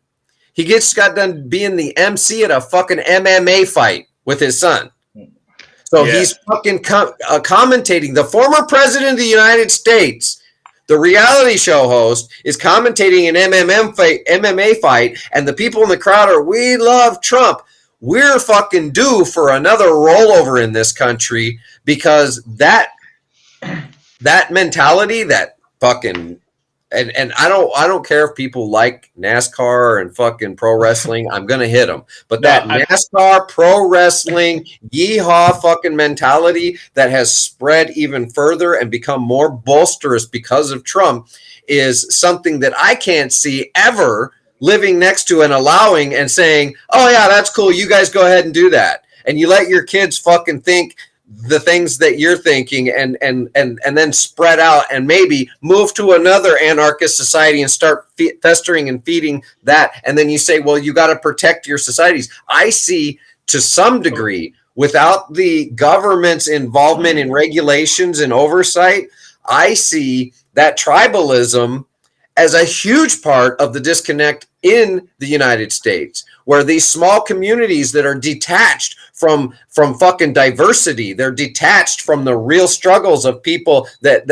He got done being the MC at a fucking MMA fight with his son. So he's fucking commentating. The former president of the United States, the reality show host, is commentating an MMA fight, and the people in the crowd are, we love Trump. We're fucking due for another rollover in this country, because that mentality, that fucking, and I don't care if people like NASCAR and fucking pro wrestling, I'm gonna hit them. But NASCAR, pro wrestling, yeehaw fucking mentality that has spread even further and become more bolsterous because of Trump is something that I can't see ever living next to and allowing and saying, oh yeah, that's cool, you guys go ahead and do that. And you let your kids fucking think the things that you're thinking and then spread out and maybe move to another anarchist society and start festering and feeding that. And then you say, well, you got to protect your societies. I see to some degree, without the government's involvement in regulations and oversight, I see that tribalism as a huge part of the disconnect in the United States, where these small communities that are detached from fucking diversity, they're detached from the real struggles of people that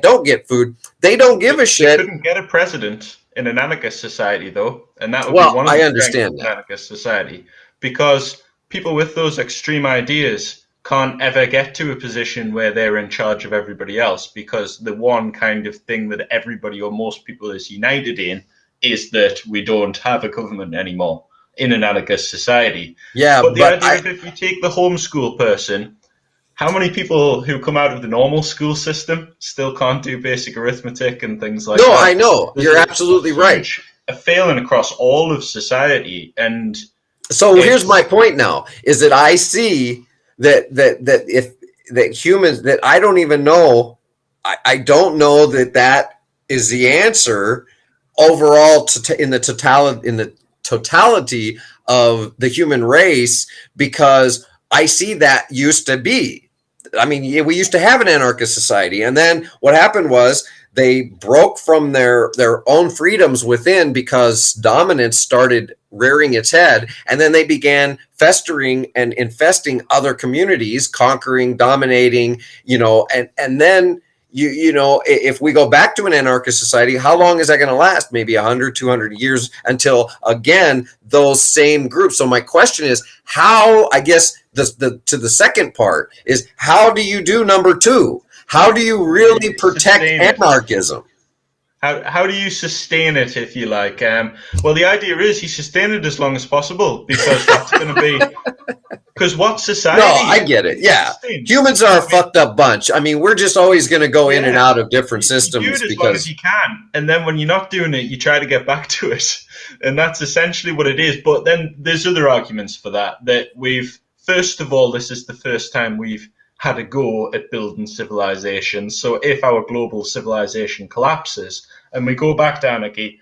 don't get food. They don't give a shit. They couldn't get a president in an anarchist society, though, and that would be one of the strengths of an anarchist society, because people with those extreme ideas can't ever get to a position where they're in charge of everybody else, because the one kind of thing that everybody or most people is united in is that we don't have a government anymore in an anarchist society. Yeah, but the idea of, if you take the homeschool person, how many people who come out of the normal school system still can't do basic arithmetic and things like that? No, I know. You're absolutely right. A failing across all of society. And so here's my point now, is that I see that humans, that I don't even know, I don't know that is the answer overall in the totality of the human race, because I see that used to be. I mean, we used to have an anarchist society, and then what happened was they broke from their own freedoms within because dominance started rearing its head, and then they began festering and infesting other communities, conquering, dominating, and then if we go back to an anarchist society, how long is that going to last? Maybe 100, 200 years until, again, those same groups. So my question is, how, I guess, to the second part is, how do you do number two? How do you really protect anarchism? How do you sustain it, if you like? Well, the idea is you sustain it as long as possible, because that's going to be... Because what society... No, I get it. Yeah. Humans are a fucked up bunch. I mean, we're just always going to go in and out of different systems. You do it as long as you can. And then when you're not doing it, you try to get back to it. And that's essentially what it is. But then there's other arguments for that we've... First of all, this is the first time we've had a go at building civilization. So if our global civilization collapses and we go back to anarchy,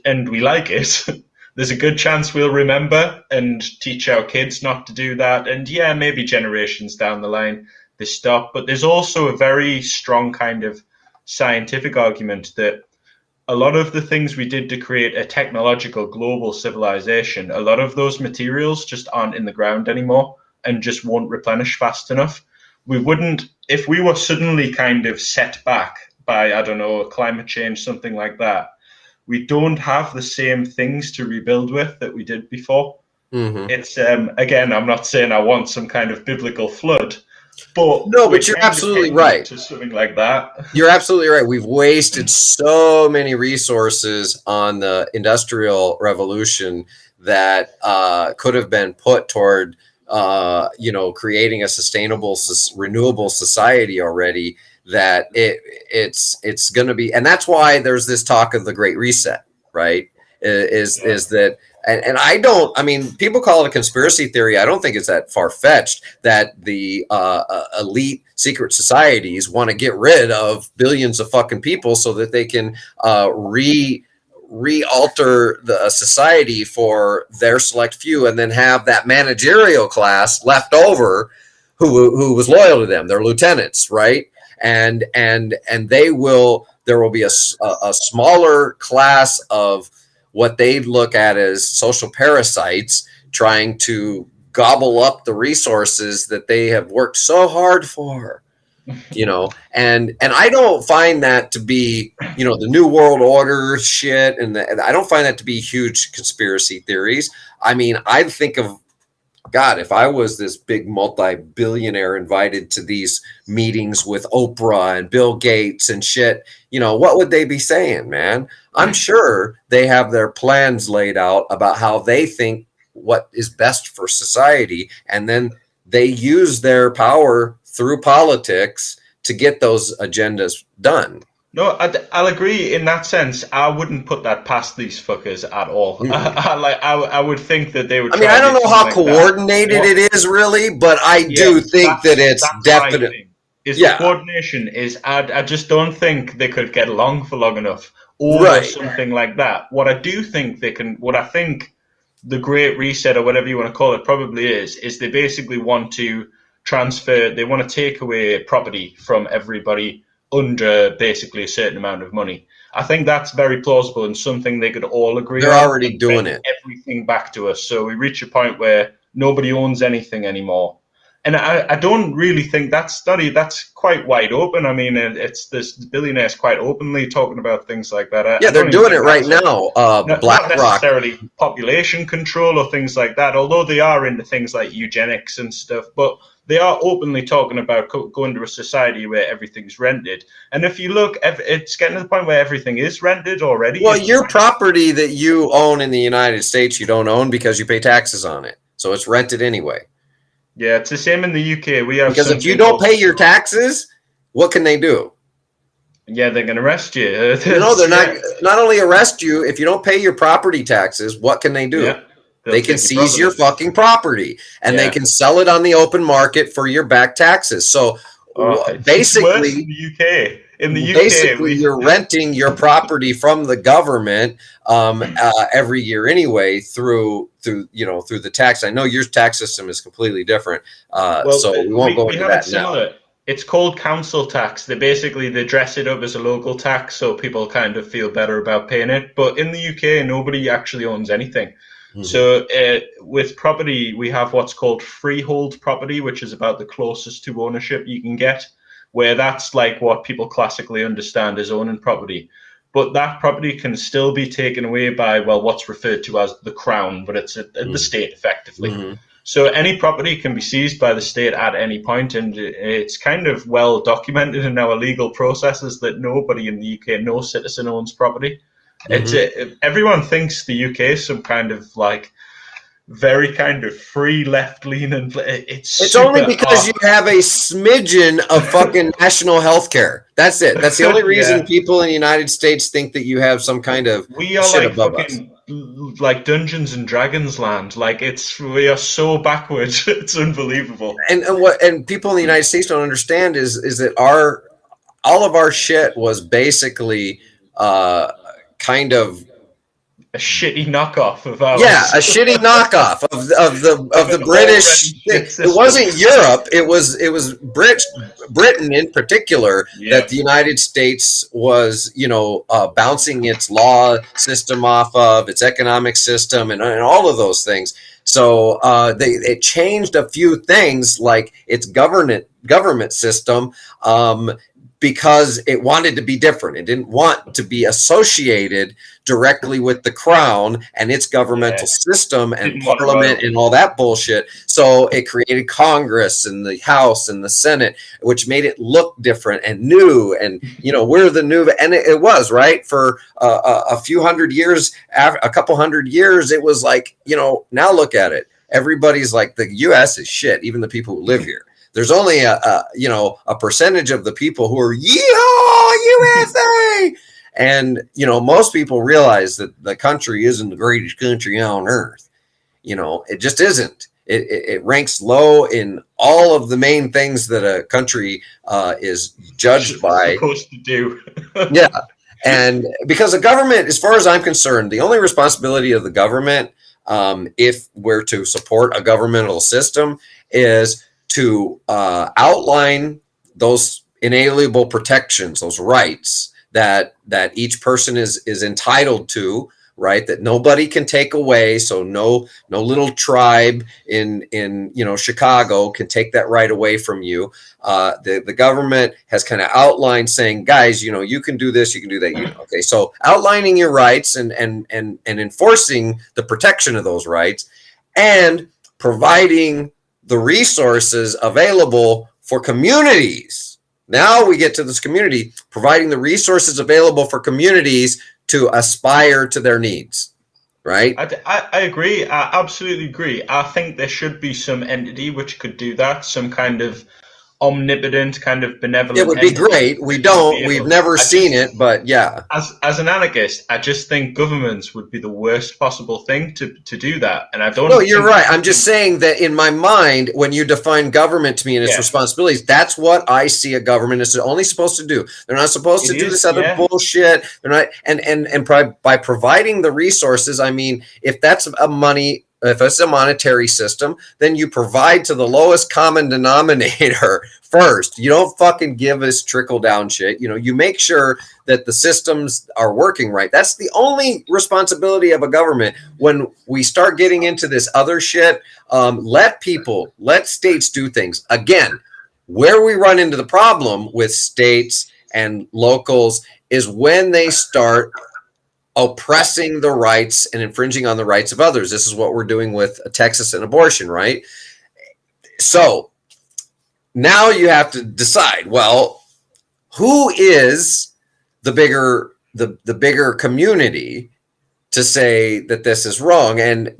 and we like it... there's a good chance we'll remember and teach our kids not to do that. And yeah, maybe generations down the line they stop. But there's also a very strong kind of scientific argument that a lot of the things we did to create a technological global civilization, a lot of those materials just aren't in the ground anymore and just won't replenish fast enough. We wouldn't, if we were suddenly kind of set back by, I don't know, climate change, something like that, we don't have the same things to rebuild with that we did before. Mm-hmm. It's, again, I'm not saying I want some kind of biblical flood, but... No, but you're absolutely right. To something like that. You're absolutely right. We've wasted so many resources on the Industrial Revolution that could have been put toward, creating a sustainable, renewable society already, that it's going to be, and that's why there's this talk of the Great Reset, right? Is that, and I mean, people call it a conspiracy theory. I don't think it's that far-fetched that the elite secret societies want to get rid of billions of fucking people so that they can re-alter the society for their select few, and then have that managerial class left over who was loyal to them, their lieutenants, right? And there will be a smaller class of what they look at as social parasites trying to gobble up the resources that they have worked so hard for, and I don't find that to be, the New World Order shit. And I don't find that to be huge conspiracy theories. I mean, I think of, God, if I was this big multi-billionaire invited to these meetings with Oprah and Bill Gates and shit, what would they be saying, man? I'm sure they have their plans laid out about how they think what is best for society. And then they use their power through politics to get those agendas done. No, I'll agree in that sense. I wouldn't put that past these fuckers at all. Mm-mm. I would think that they would I mean, try I and do don't know something how like that. coordinated What? it is really, but I do Yes, think that that's it's my definite. thing. Is the Yeah, coordination is I just don't think they could get along for long enough over right. something like that. What I do think they can, what I think the Great Reset or whatever you want to call it probably is they basically want to they want to take away property from everybody under basically a certain amount of money. I think that's very plausible and something they could all agree They're on already and doing rent it. everything back to us. So we reach a point where nobody owns anything anymore. And I don't really think that study that's quite wide open. I mean, it's this billionaires quite openly talking about things like that. Yeah, I they're don't even doing it think right that's a now. not BlackRock. necessarily population control or things like that, although they are into things like eugenics and stuff, but they are openly talking about going to a society where everything's rented. And if you look, it's getting to the point where everything is rented already. Well, your property that you own in the United States, you don't own because you pay taxes on it. So it's rented anyway. Yeah, it's the same in the UK. We have Because if you something don't called pay your taxes, what can they do? yeah, they're going to arrest you. No, they're Yeah, not only arrest you, if you don't pay your property taxes, what can they do? yeah, they'll They can take your seize your property. fucking property and they Yeah. can sell it on the open market for your back taxes. So Oh, it's worse in basically, the UK. In the UK, basically you're renting your property from the government every year anyway through the tax. I know your tax system is completely different, well, so we won't go we into have it that now. similar. It's called council tax. They dress it up as a local tax so people kind of feel better about paying it. But in the UK, nobody actually owns anything. Mhm. So with property, we have what's called freehold property, which is about the closest to ownership you can get, where that's like what people classically understand as owning property. But that property can still be taken away by, well, what's referred to as the crown, but it's the Mhm. state effectively. Mhm. So any property can be seized by the state at any point, and it's kind of well documented in our legal processes that nobody in the UK, no citizen owns property. It's Mhm. everyone thinks the UK is some kind of like very kind of free left leaning. It's It's only super. because you have a smidgen of fucking national health care. That's it. That's the only reason Yeah, people in the United States think that you have some kind of we are shit like above us. fucking like Dungeons and Dragons land. Like we are so backwards. It's unbelievable. And people in the United States don't understand is that our all of our shit was basically uh, kind of A shitty knockoff of yeah, ours a shitty knockoff of of an the already British thing. shit It system. wasn't Europe. It was Britain in particular that Yeah. the United States was bouncing its law system off of its economic system and all of those things. So it changed a few things like its government system. Because it wanted to be different. It didn't want to be associated directly with the crown and its Yeah. governmental system and Didn't want parliament and royalty. all that bullshit. So it created Congress and the House and the Senate, which made it look different and new. And we're the new, and it was right for a few hundred years, a couple hundred years. It was like now look at it. Everybody's like the U.S. is shit. Even the people who live here. There's only a percentage of the people who are yeehaw USA, and most people realize that the country isn't the greatest country on earth. It just isn't. It ranks low in all of the main things that a country is judged by. Supposed to do. Yeah, and because the government, as far as I'm concerned, the only responsibility of the government, if we're to support a governmental system, is to outline those inalienable protections, those rights that each person is entitled to, right? That nobody can take away. So no little tribe in Chicago can take that right away from you. The government has kind of outlined saying, guys, you can do this, you can do that. Okay, so outlining your rights and enforcing the protection of those rights and providing the resources available for communities. Now we get to this community, providing the resources available for communities to aspire to their needs, right? I agree. I absolutely agree. I think there should be some entity which could do that, some kind of omnipotent kind of It benevolent would be entity great. We that would be don't. We've able. never I seen just it, but yeah. as an anarchist, I just think governments would be the worst possible thing to do that, and I No, don't you're think right. we I'm just can. saying that in my mind, when you define government to me and its Yeah, responsibilities, that's what I see a government is only supposed to do. They're not supposed it to do this is. other Yeah, bullshit. They're not, by providing the resources, I mean, if it's a monetary system, then you provide to the lowest common denominator first. You don't fucking give us trickle down shit. You make sure that the systems are working right. That's the only responsibility of a government. When we start getting into this other shit, let states do things. Again, where we run into the problem with states and locals is when they start oppressing the rights and infringing on the rights of others. This is what we're doing with Texas and abortion, right? So now you have to decide, well, who is the bigger community to say that this is wrong? And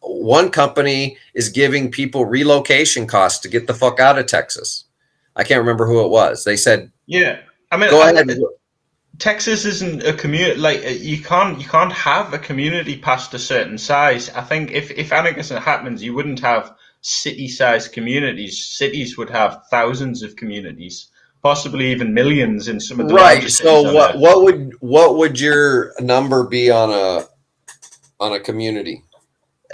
one company is giving people relocation costs to get the fuck out of Texas. I can't remember who it was. They said, yeah. I mean, go ahead. Texas isn't a community. Like you can't have a community past a certain size. I think if anarchism happens, you wouldn't have city-sized communities. Cities would have thousands of communities, possibly even millions in some of the Right. larger cities So on Earth. what would your number be on a community?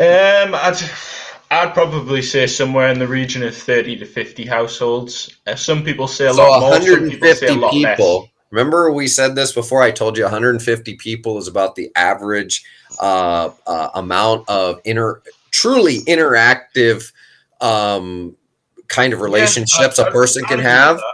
I'd probably say somewhere in the region of 30 to 50 households. Some people say a So lot more. Some people say a 150 lot less. people. Remember we said this before? I told you 150 people is about the average amount of truly interactive kind of Yeah, relationships a person can I'd agree with have. that.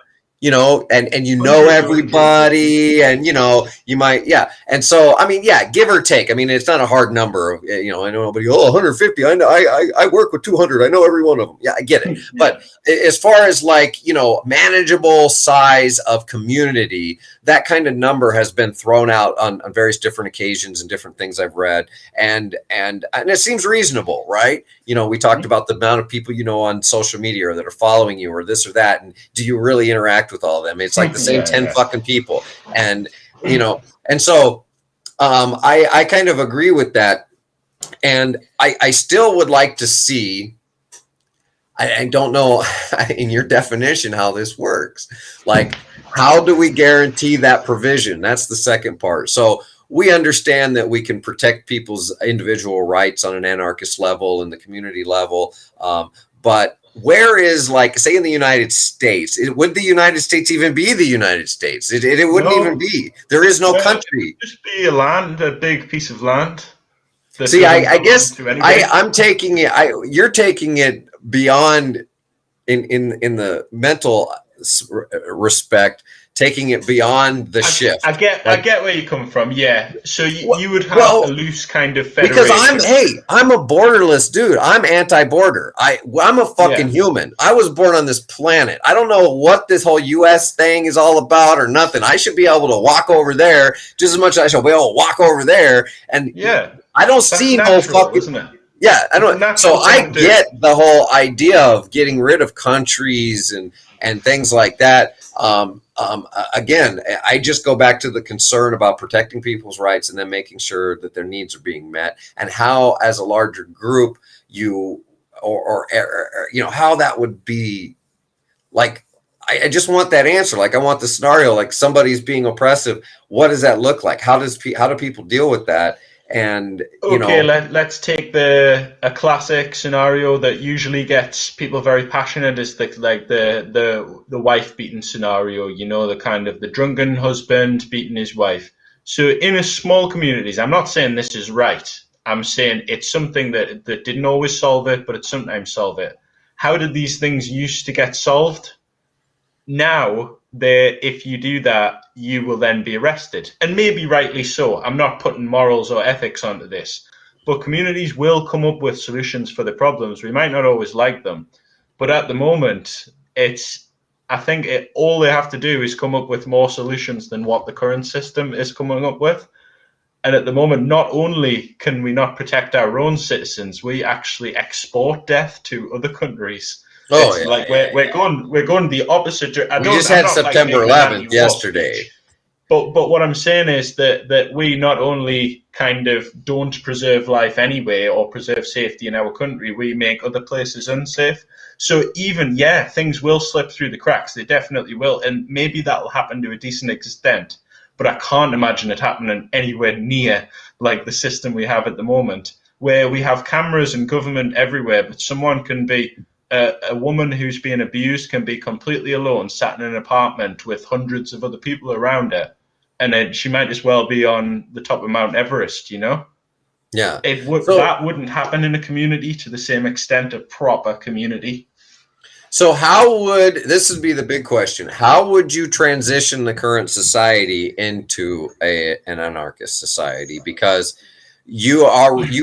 And Hundreds or 150. everybody, and you might, yeah. And so, I mean, yeah, give or take. I mean, it's not a hard number of, I know nobody, 150. I know, I work with 200. I know every one of them. Yeah, I get it. Yeah. But as far as like, manageable size of community, that kind of number has been thrown out on various different occasions and different things I've read. And it seems reasonable, right? We talked about the amount of people, on social media or that are following you or this or that. And do you really interact with all of them? It's like the same Yeah, 10 yeah. fucking people. And, and so I kind of agree with that. And I still would like to see, I don't know in your definition how this works. Like, how do we guarantee that provision? That's the second part. So we understand that we can protect people's individual rights on an anarchist level and the community level. But where is, like, say in the United States, would the United States even be the United States? It wouldn't even No, be. There is no no, it country. would just be a big piece of land that See, doesn't I belong guess to anybody. I'm taking it. You're taking it beyond in the mental respect, taking it beyond the I shift. get I Like, get where you come from. Yeah, so you would have a well, loose kind of because federation. I'm a borderless dude. I'm anti-border. I'm a fucking Yeah, human. I was born on this planet. I don't know what this whole US thing is all about or nothing. I should be able to walk over there just as much as I should be able to walk over there. And yeah, I don't that's see no natural, fucking, isn't it? yeah, I It's a don't. So natural thing I to do. get the whole idea of getting rid of countries and things like that. Again, I just go back to the concern about protecting people's rights and then making sure that their needs are being met, and how, as a larger group, how that would be. Like, I just want that answer. Like, I want the scenario. Like, somebody's being oppressive. What does that look like? How do people deal with that? And Okay, let's take a classic scenario that usually gets people very passionate is the wife beating scenario, the kind of the drunken husband beating his wife. So in a small communities, I'm not saying this is right. I'm saying it's something that didn't always solve it, but it sometimes solve it. How did these things used to get solved? Now, if you do that, you will then be arrested, and maybe rightly so. I'm not putting morals or ethics onto this, but communities will come up with solutions for the problems. We might not always like them, but at the moment, I think all they have to do is come up with more solutions than what the current system is coming up with. And at the moment, not only can we not protect our own citizens, we actually export death to other countries. Oh It's yeah, like yeah, yeah. we're going the opposite. We just I'm had not like September making an 11th anti-war yesterday. speech, but what I'm saying is that we not only kind of don't preserve life anyway or preserve safety in our country, we make other places unsafe. So even, yeah, things will slip through the cracks. They definitely will, and maybe that'll happen to a decent extent. But I can't imagine it happening anywhere near like the system we have at the moment, where we have cameras and government everywhere, but someone can be a woman who's being abused can be completely alone, sat in an apartment with hundreds of other people around her, and then she might as well be on the top of Mount Everest. You know, Yeah. it would So that wouldn't happen in a community to the same extent a proper community. So how would this would be the big question? How would you transition the current society into an anarchist society? Because you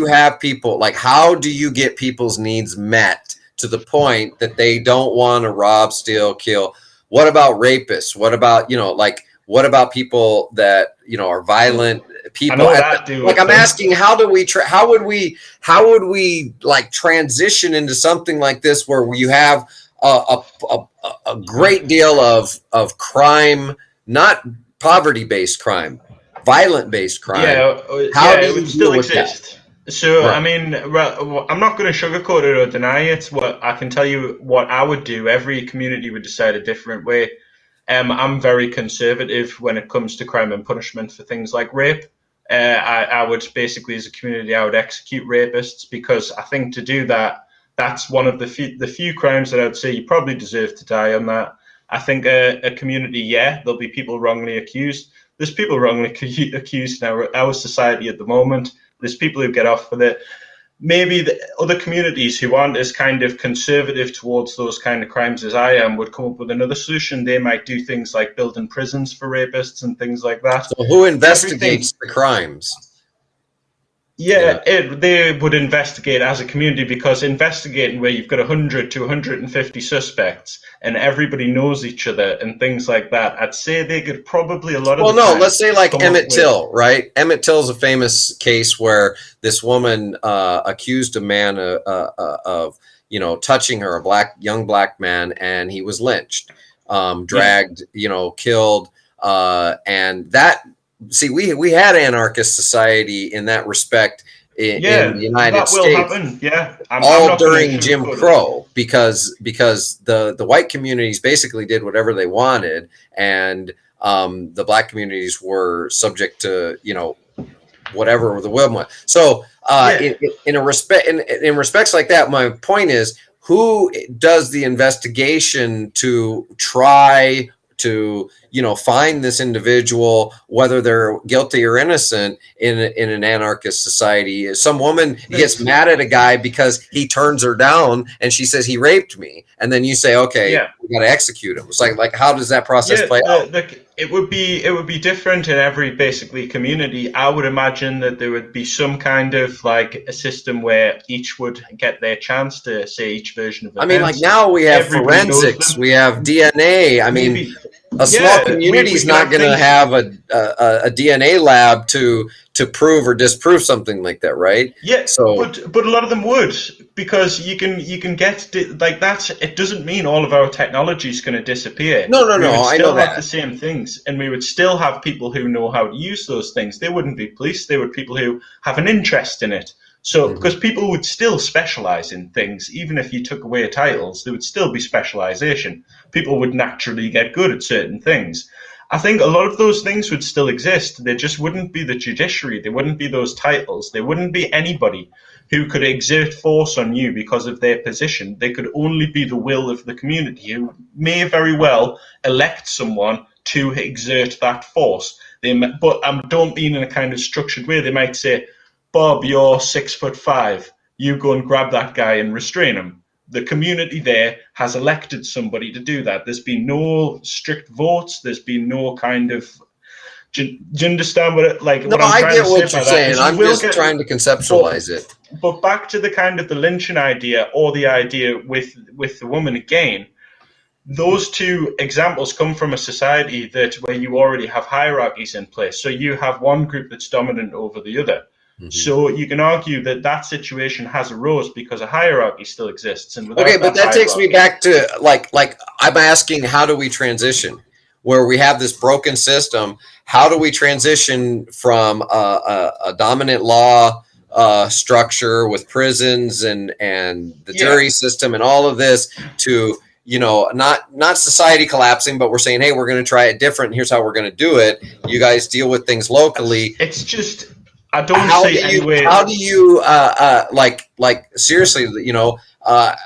have people like how do you get people's needs met to the point that they don't want to rob, steal, kill? What about rapists? What about what about people that are violent I people know what at the, I'd do like with I'm them. asking how would we like transition into something like this where you have a great deal of crime, not poverty based crime, violent based crime. How Yeah, do it you would still deal with that? exist. So, I Right. mean, well, I'm not going to sugarcoat it or deny it. What I can tell you, what I would do. Every community would decide a different way. I'm very conservative when it comes to crime and punishment for things like rape. I would basically, as a community, I would execute rapists because I think to do that, that's one of the few crimes that I would say you probably deserve to die on that. I think a community, yeah, there'll be people wrongly accused. There's people wrongly accused in our society at the moment. There's people who get off with it. Maybe the other communities who aren't as kind of conservative towards those kind of crimes as I am would come up with another solution. They might do things like building prisons for rapists and things like that. So who Everything, investigates the crimes? You know. yeah, they would investigate as a community because investigating where you've got 100 to 150 suspects and everybody knows each other and things like that, I'd say they could probably a lot of Well, the no, time let's say like come up Emmett with, Till, right? Emmett Till is a famous case where this woman accused a man of touching her, a young black man, and he was lynched, yeah, dragged, killed, and that. See, we had anarchist society in that respect in yeah, the United that will States happen. Yeah, I'm all not going to during Jim sugarcoat it. Crow because the white communities basically did whatever they wanted, and the black communities were subject to whatever the will was. So Yeah, in a respect in respects like that, my point is who does the investigation to try to find this individual, whether they're guilty or innocent, in an anarchist society. Some woman gets there's mad at a guy because he turns her down and she says he raped me, and then you say, okay, yeah. we got to execute him. It's like how does that process Yeah, play out? it would be different in every basically community. I would imagine that there would be some kind of like a system where each would get their chance to say each version of I mean, like events. now we have Everybody knows forensics, them. we have DNA. I mean, Maybe, a small yeah, community we is could not have going to things. have a DNA lab to prove or disprove something like that, right? Yeah, So but a lot of them would because you can get like that. It doesn't mean all of our technology is going to disappear. no, no, We would no, I know still have the that. same things, and we would still have people who know how to use those things. They wouldn't be police. They would people who have an interest in it. So Mhm. because people would still specialize in things, even if you took away titles, there would still be specialization. People would naturally get good at certain things. I think a lot of those things would still exist. There just wouldn't be the judiciary. There wouldn't be those titles. There wouldn't be anybody who could exert force on you because of their position. They could only be the will of the community who may very well elect someone to exert that force. But I don't mean in a kind of structured way. They might say, Bob, you're 6'5". You go and grab that guy and restrain him. The community there has elected somebody to do that. There's been no strict votes. There's been no kind of. Do you understand No, what I'm I trying to get say what you're by that? saying. Is you I'm will just get, trying to but conceptualize it. back to the kind of the lynching idea or the idea with the woman again. Those two examples come from a society that where you already have hierarchies in place. So you have one group that's dominant over the other. So you can argue that that situation has arose because a hierarchy still exists, and without Okay, but that that takes me hierarchy, back to like I'm asking, how do we transition where we have this broken system? How do we transition from a dominant law structure with prisons and the yeah. jury system and all of this to, you know, not society collapsing, but we're saying, hey, we're going to try it different. Here's how we're going to do it. You guys deal with things locally. It's just I don't see any way. How do you like seriously, you know, I,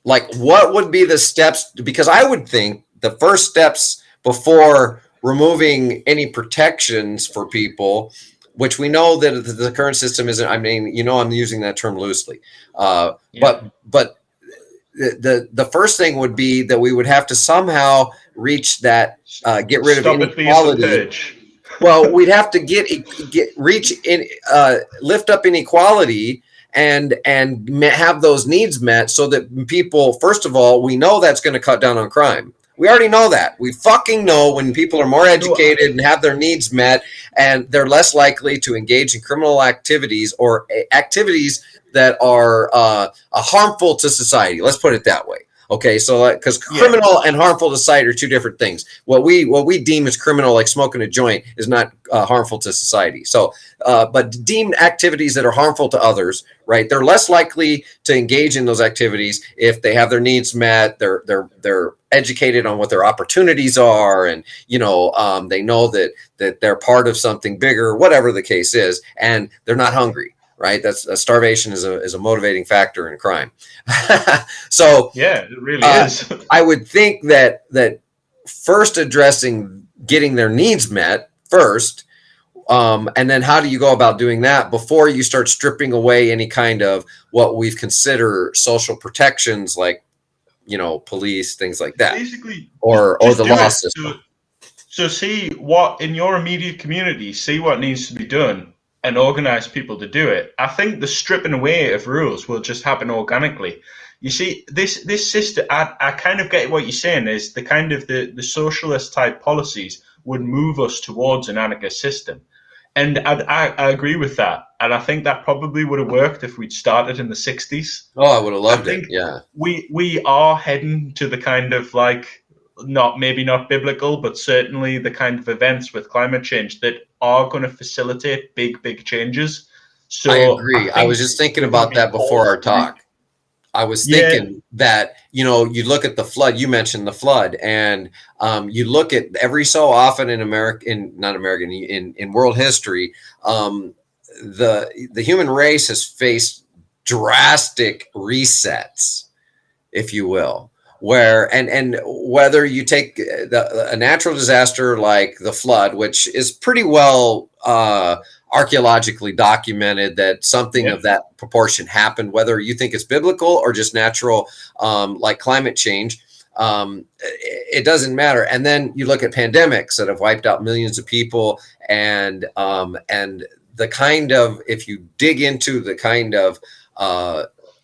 like what would be the steps? Because I would think the first steps before removing any protections for people, which we know that the current system isn't, I mean, you know, I'm using that term loosely, Yeah. but the first thing would be that we would have to somehow reach that, get rid of Stop it being the inequality. purge. Well, we'd have to reach in, lift up inequality and have those needs met so that people, first of all, we know that's going to cut down on crime. We already know that. We fucking know when people are more No, educated and have their needs met, and they're less likely to engage in criminal activities or activities that are harmful to society. Let's put it that way. Okay, so because yeah. criminal and harmful to society are two different things. What we deem as criminal, like smoking a joint, is not harmful to society. So, but deemed activities that are harmful to others, right? They're less likely to engage in those activities if they have their needs met. They're educated on what their opportunities are, and you know, they know that they're part of something bigger, whatever the case is, and they're not hungry. Right, that's starvation is a motivating factor in crime. So Yeah, it really is. I would think that first addressing getting their needs met first, and then how do you go about doing that before you start stripping away any kind of what we've considered social protections, like, you know, police, things like that, Basically, or just the do law it. system. So see what in your immediate community, see what needs to be done and organize people to do it. I think the stripping away of rules will just happen organically. You see, this system, I kind of get what you're saying is the kind of the socialist type policies would move us towards an anarchist system. And I agree with that. And I think that probably would have worked if we'd started in the 60s. Oh, I would have I loved it. think Yeah. we are heading to the kind of like not maybe not biblical, but certainly the kind of events with climate change that are going to facilitate big changes. I So I agree. I was think just thinking we're going to about be that before our called to talk. I was yeah, thinking that, you know, you look at the flood, you mentioned the flood, and you look at every so often in America, not American, in world history, the human race has faced drastic resets, if you will, where and whether you take a natural disaster like the flood, which is pretty well archaeologically documented that something yeah, of that proportion happened, whether you think it's biblical or just natural, like climate change, it doesn't matter. And then you look at pandemics that have wiped out millions of people, and the kind of, if you dig into the kind of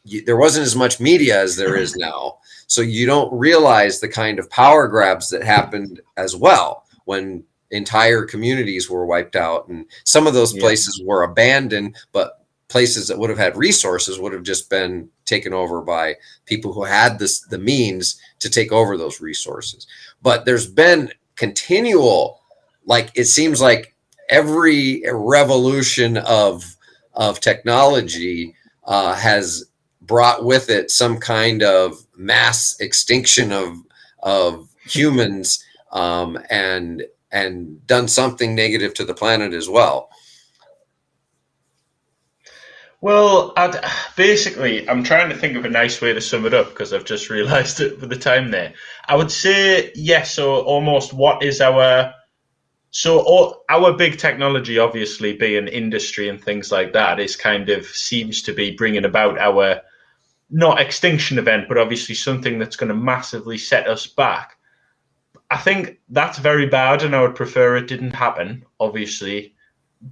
there wasn't as much media as there is now. So you don't realize the kind of power grabs that happened as well when entire communities were wiped out. And some of those yeah, places were abandoned, but places that would have had resources would have just been taken over by people who had the means to take over those resources. But there's been continual, like, it seems like every revolution of technology has brought with it some kind of mass extinction of humans, and done something negative to the planet as well. Well, basically, I'm trying to think of a nice way to sum it up because I've just realised it for the time there. I would say yes. So almost, what is our so all, our big technology, obviously being industry and things like that, is kind of seems to be bringing about our not extinction event, but obviously something that's going to massively set us back. I think that's very bad, and I would prefer it didn't happen, obviously.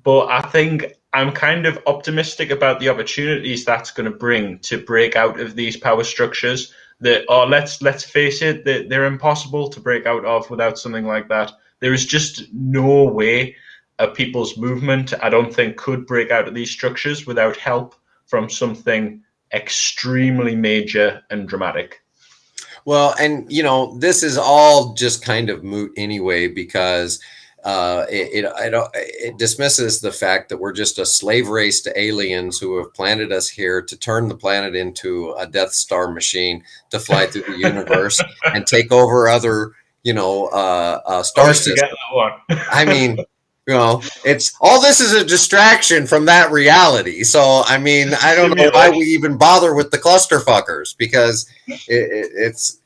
But I think I'm kind of optimistic about the opportunities that's going to bring to break out of these power structures that are, let's face it, that they're impossible to break out of without something like that. There is just no way. a people's movement, I don't think, could break out of these structures without help from something extremely major and dramatic. Well, and this is all just kind of moot anyway, because it dismisses the fact that we're just a slave race to aliens who have planted us here to turn the planet into a Death Star machine to fly through the universe and take over other star systems. I mean, it's all, this is a distraction from that reality. So, I mean, I don't know why we even bother with the clusterfuckers, because it's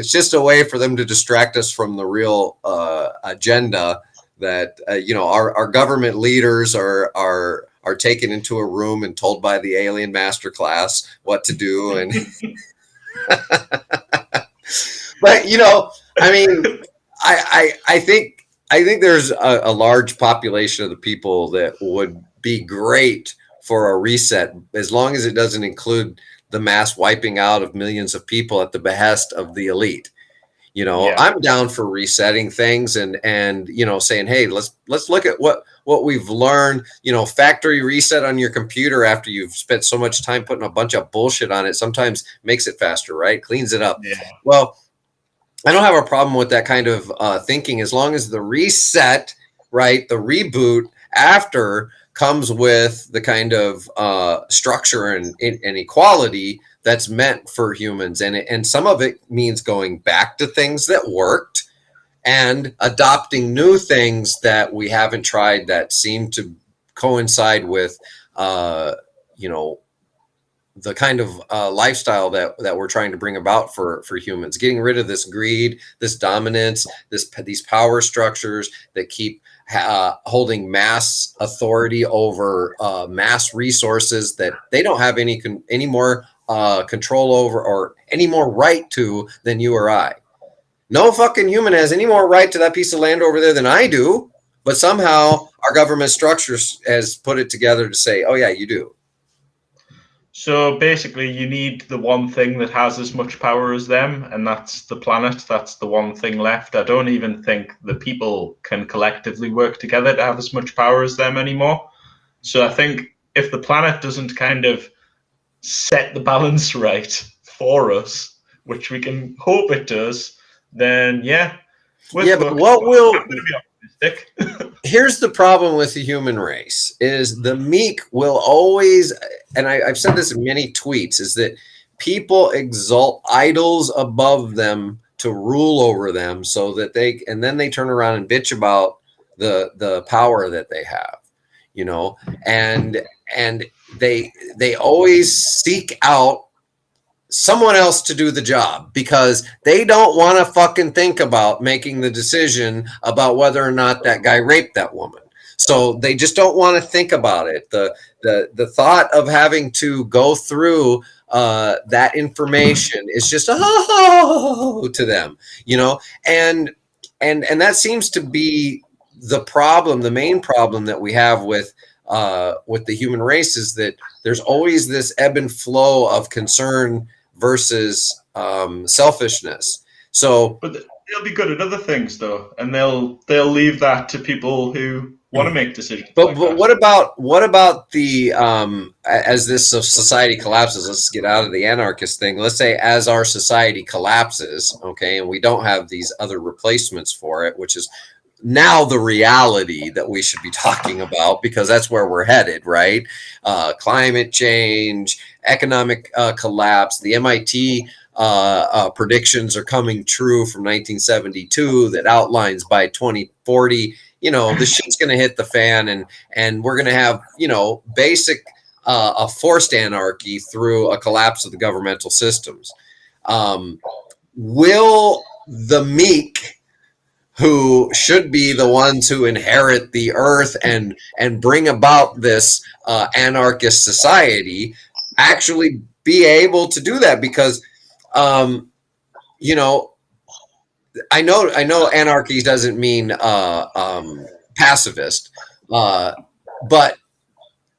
just a way for them to distract us from the real agenda that our government leaders are taken into a room and told by the alien master class what to do. And but I mean, I think there's a large population of the people that would be great for a reset, as long as it doesn't include the mass wiping out of millions of people at the behest of the elite. I'm down for resetting things and saying, hey, let's look at what we've learned. Factory reset on your computer after you've spent so much time putting a bunch of bullshit on it sometimes makes it faster, right? Cleans it up. Yeah. Well, I don't have a problem with that kind of thinking, as long as the reset, right, the reboot after comes with the kind of structure and equality that's meant for humans. And some of it means going back to things that worked and adopting new things that we haven't tried that seem to coincide with, the kind of lifestyle that we're trying to bring about for humans, getting rid of this greed, this dominance, these power structures that keep holding mass authority over mass resources that they don't have any more control over or any more right to than you or I. No fucking human has any more right to that piece of land over there than I do, but somehow our government structures has put it together to say, oh yeah, you do. So basically, you need the one thing that has as much power as them, and that's the planet. That's the one thing left. I don't even think the people can collectively work together to have as much power as them anymore. So I think if the planet doesn't kind of set the balance right for us, which we can hope it does, then yeah. But what will... I'm going to be optimistic. Here's the problem with the human race is the meek will always, and I've said this in many tweets, is that people exalt idols above them to rule over them, so that and then they turn around and bitch about the power that they have, and they always seek out someone else to do the job because they don't want to fucking think about making the decision about whether or not that guy raped that woman. So they just don't want to think about it. The thought of having to go through that information is just to them, and that seems to be the problem. The main problem that we have with the human race is that there's always this ebb and flow of concern versus selfishness. So, but they'll be good at other things though, and they'll leave that to people who want to make decisions. But what about the as this society collapses? Let's get out of the anarchist thing. Let's say as our society collapses, okay, and we don't have these other replacements for it, which is now the reality that we should be talking about, because that's where we're headed, right? Climate change, economic collapse. The MIT predictions are coming true from 1972 that outlines by 2040, the shit's going to hit the fan, and we're going to have, basic a forced anarchy through a collapse of the governmental systems. Will the meek, who should be the ones who inherit the earth and bring about this anarchist society, actually be able to do that? Because, I know anarchy doesn't mean pacifist, but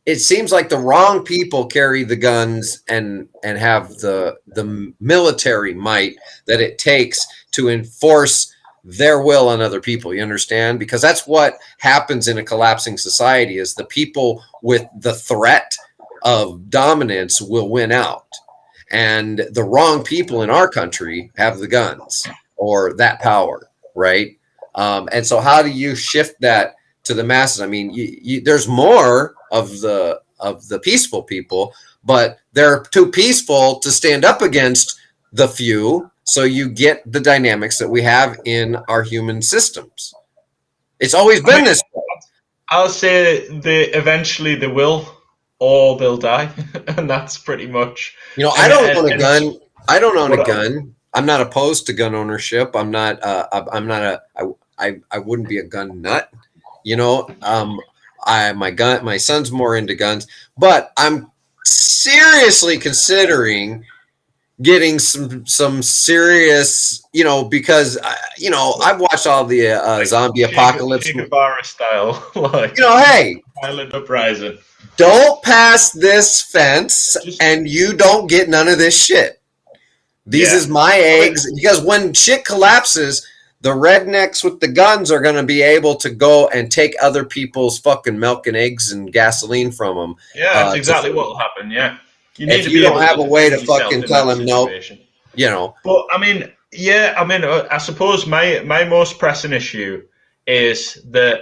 it seems like the wrong people carry the guns and have the military might that it takes to enforce their will on other people. You understand? Because that's what happens in a collapsing society is the people with the threat of dominance will win out. And the wrong people in our country have the guns or that power, right? And so how do you shift that to the masses? I mean, there's more of the peaceful people, but they're too peaceful to stand up against the few. So you get the dynamics that we have in our human systems. It's always been this way. I'll say eventually they will, or they'll die, and that's pretty much. You know, I don't own a gun. I don't own a gun. I'm not opposed to gun ownership. I'm not. I'm not a. I wouldn't be a gun nut. You know, my son's more into guns, but I'm seriously considering getting some serious, you know, because you know, I've watched all the like zombie apocalypse, Che Guevara style, like, you know, hey, violent uprising. Don't pass this fence, and you don't get none of this shit. These is my eggs, because when shit collapses, the rednecks with the guns are going to be able to go and take other people's fucking milk and eggs and gasoline from them. Yeah, that's exactly what will happen. Yeah. If you don't have a way to fucking tell them no, you know. But I mean, yeah, I mean, I suppose my most pressing issue is that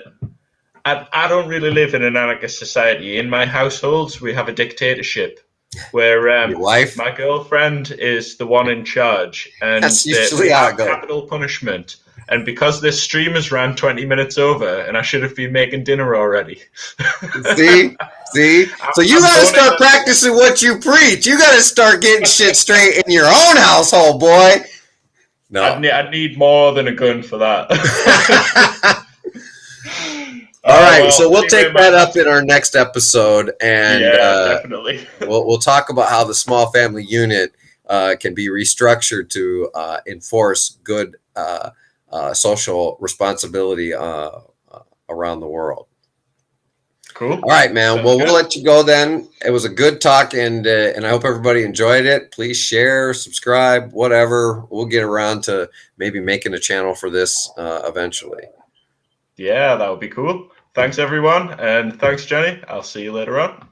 I don't really live in an anarchist society. In my households, we have a dictatorship where my girlfriend is the one in charge, and that's usually how it goes. Capital punishment. And because this stream has ran 20 minutes over, and I should have been making dinner already. See? So you got to start practicing what you preach. You got to start getting shit straight in your own household, boy. No, I'd need more than a gun for that. All right, well, so we'll take that up in our next episode, and definitely. we'll talk about how the small family unit can be restructured to enforce good social responsibility around the world. Cool. All right, man. Sounds well, good. We'll let you go then. It was a good talk, and I hope everybody enjoyed it. Please share, subscribe, whatever. We'll get around to maybe making a channel for this eventually. Yeah, that would be cool. Thanks, everyone, and thanks, Jenny. I'll see you later on.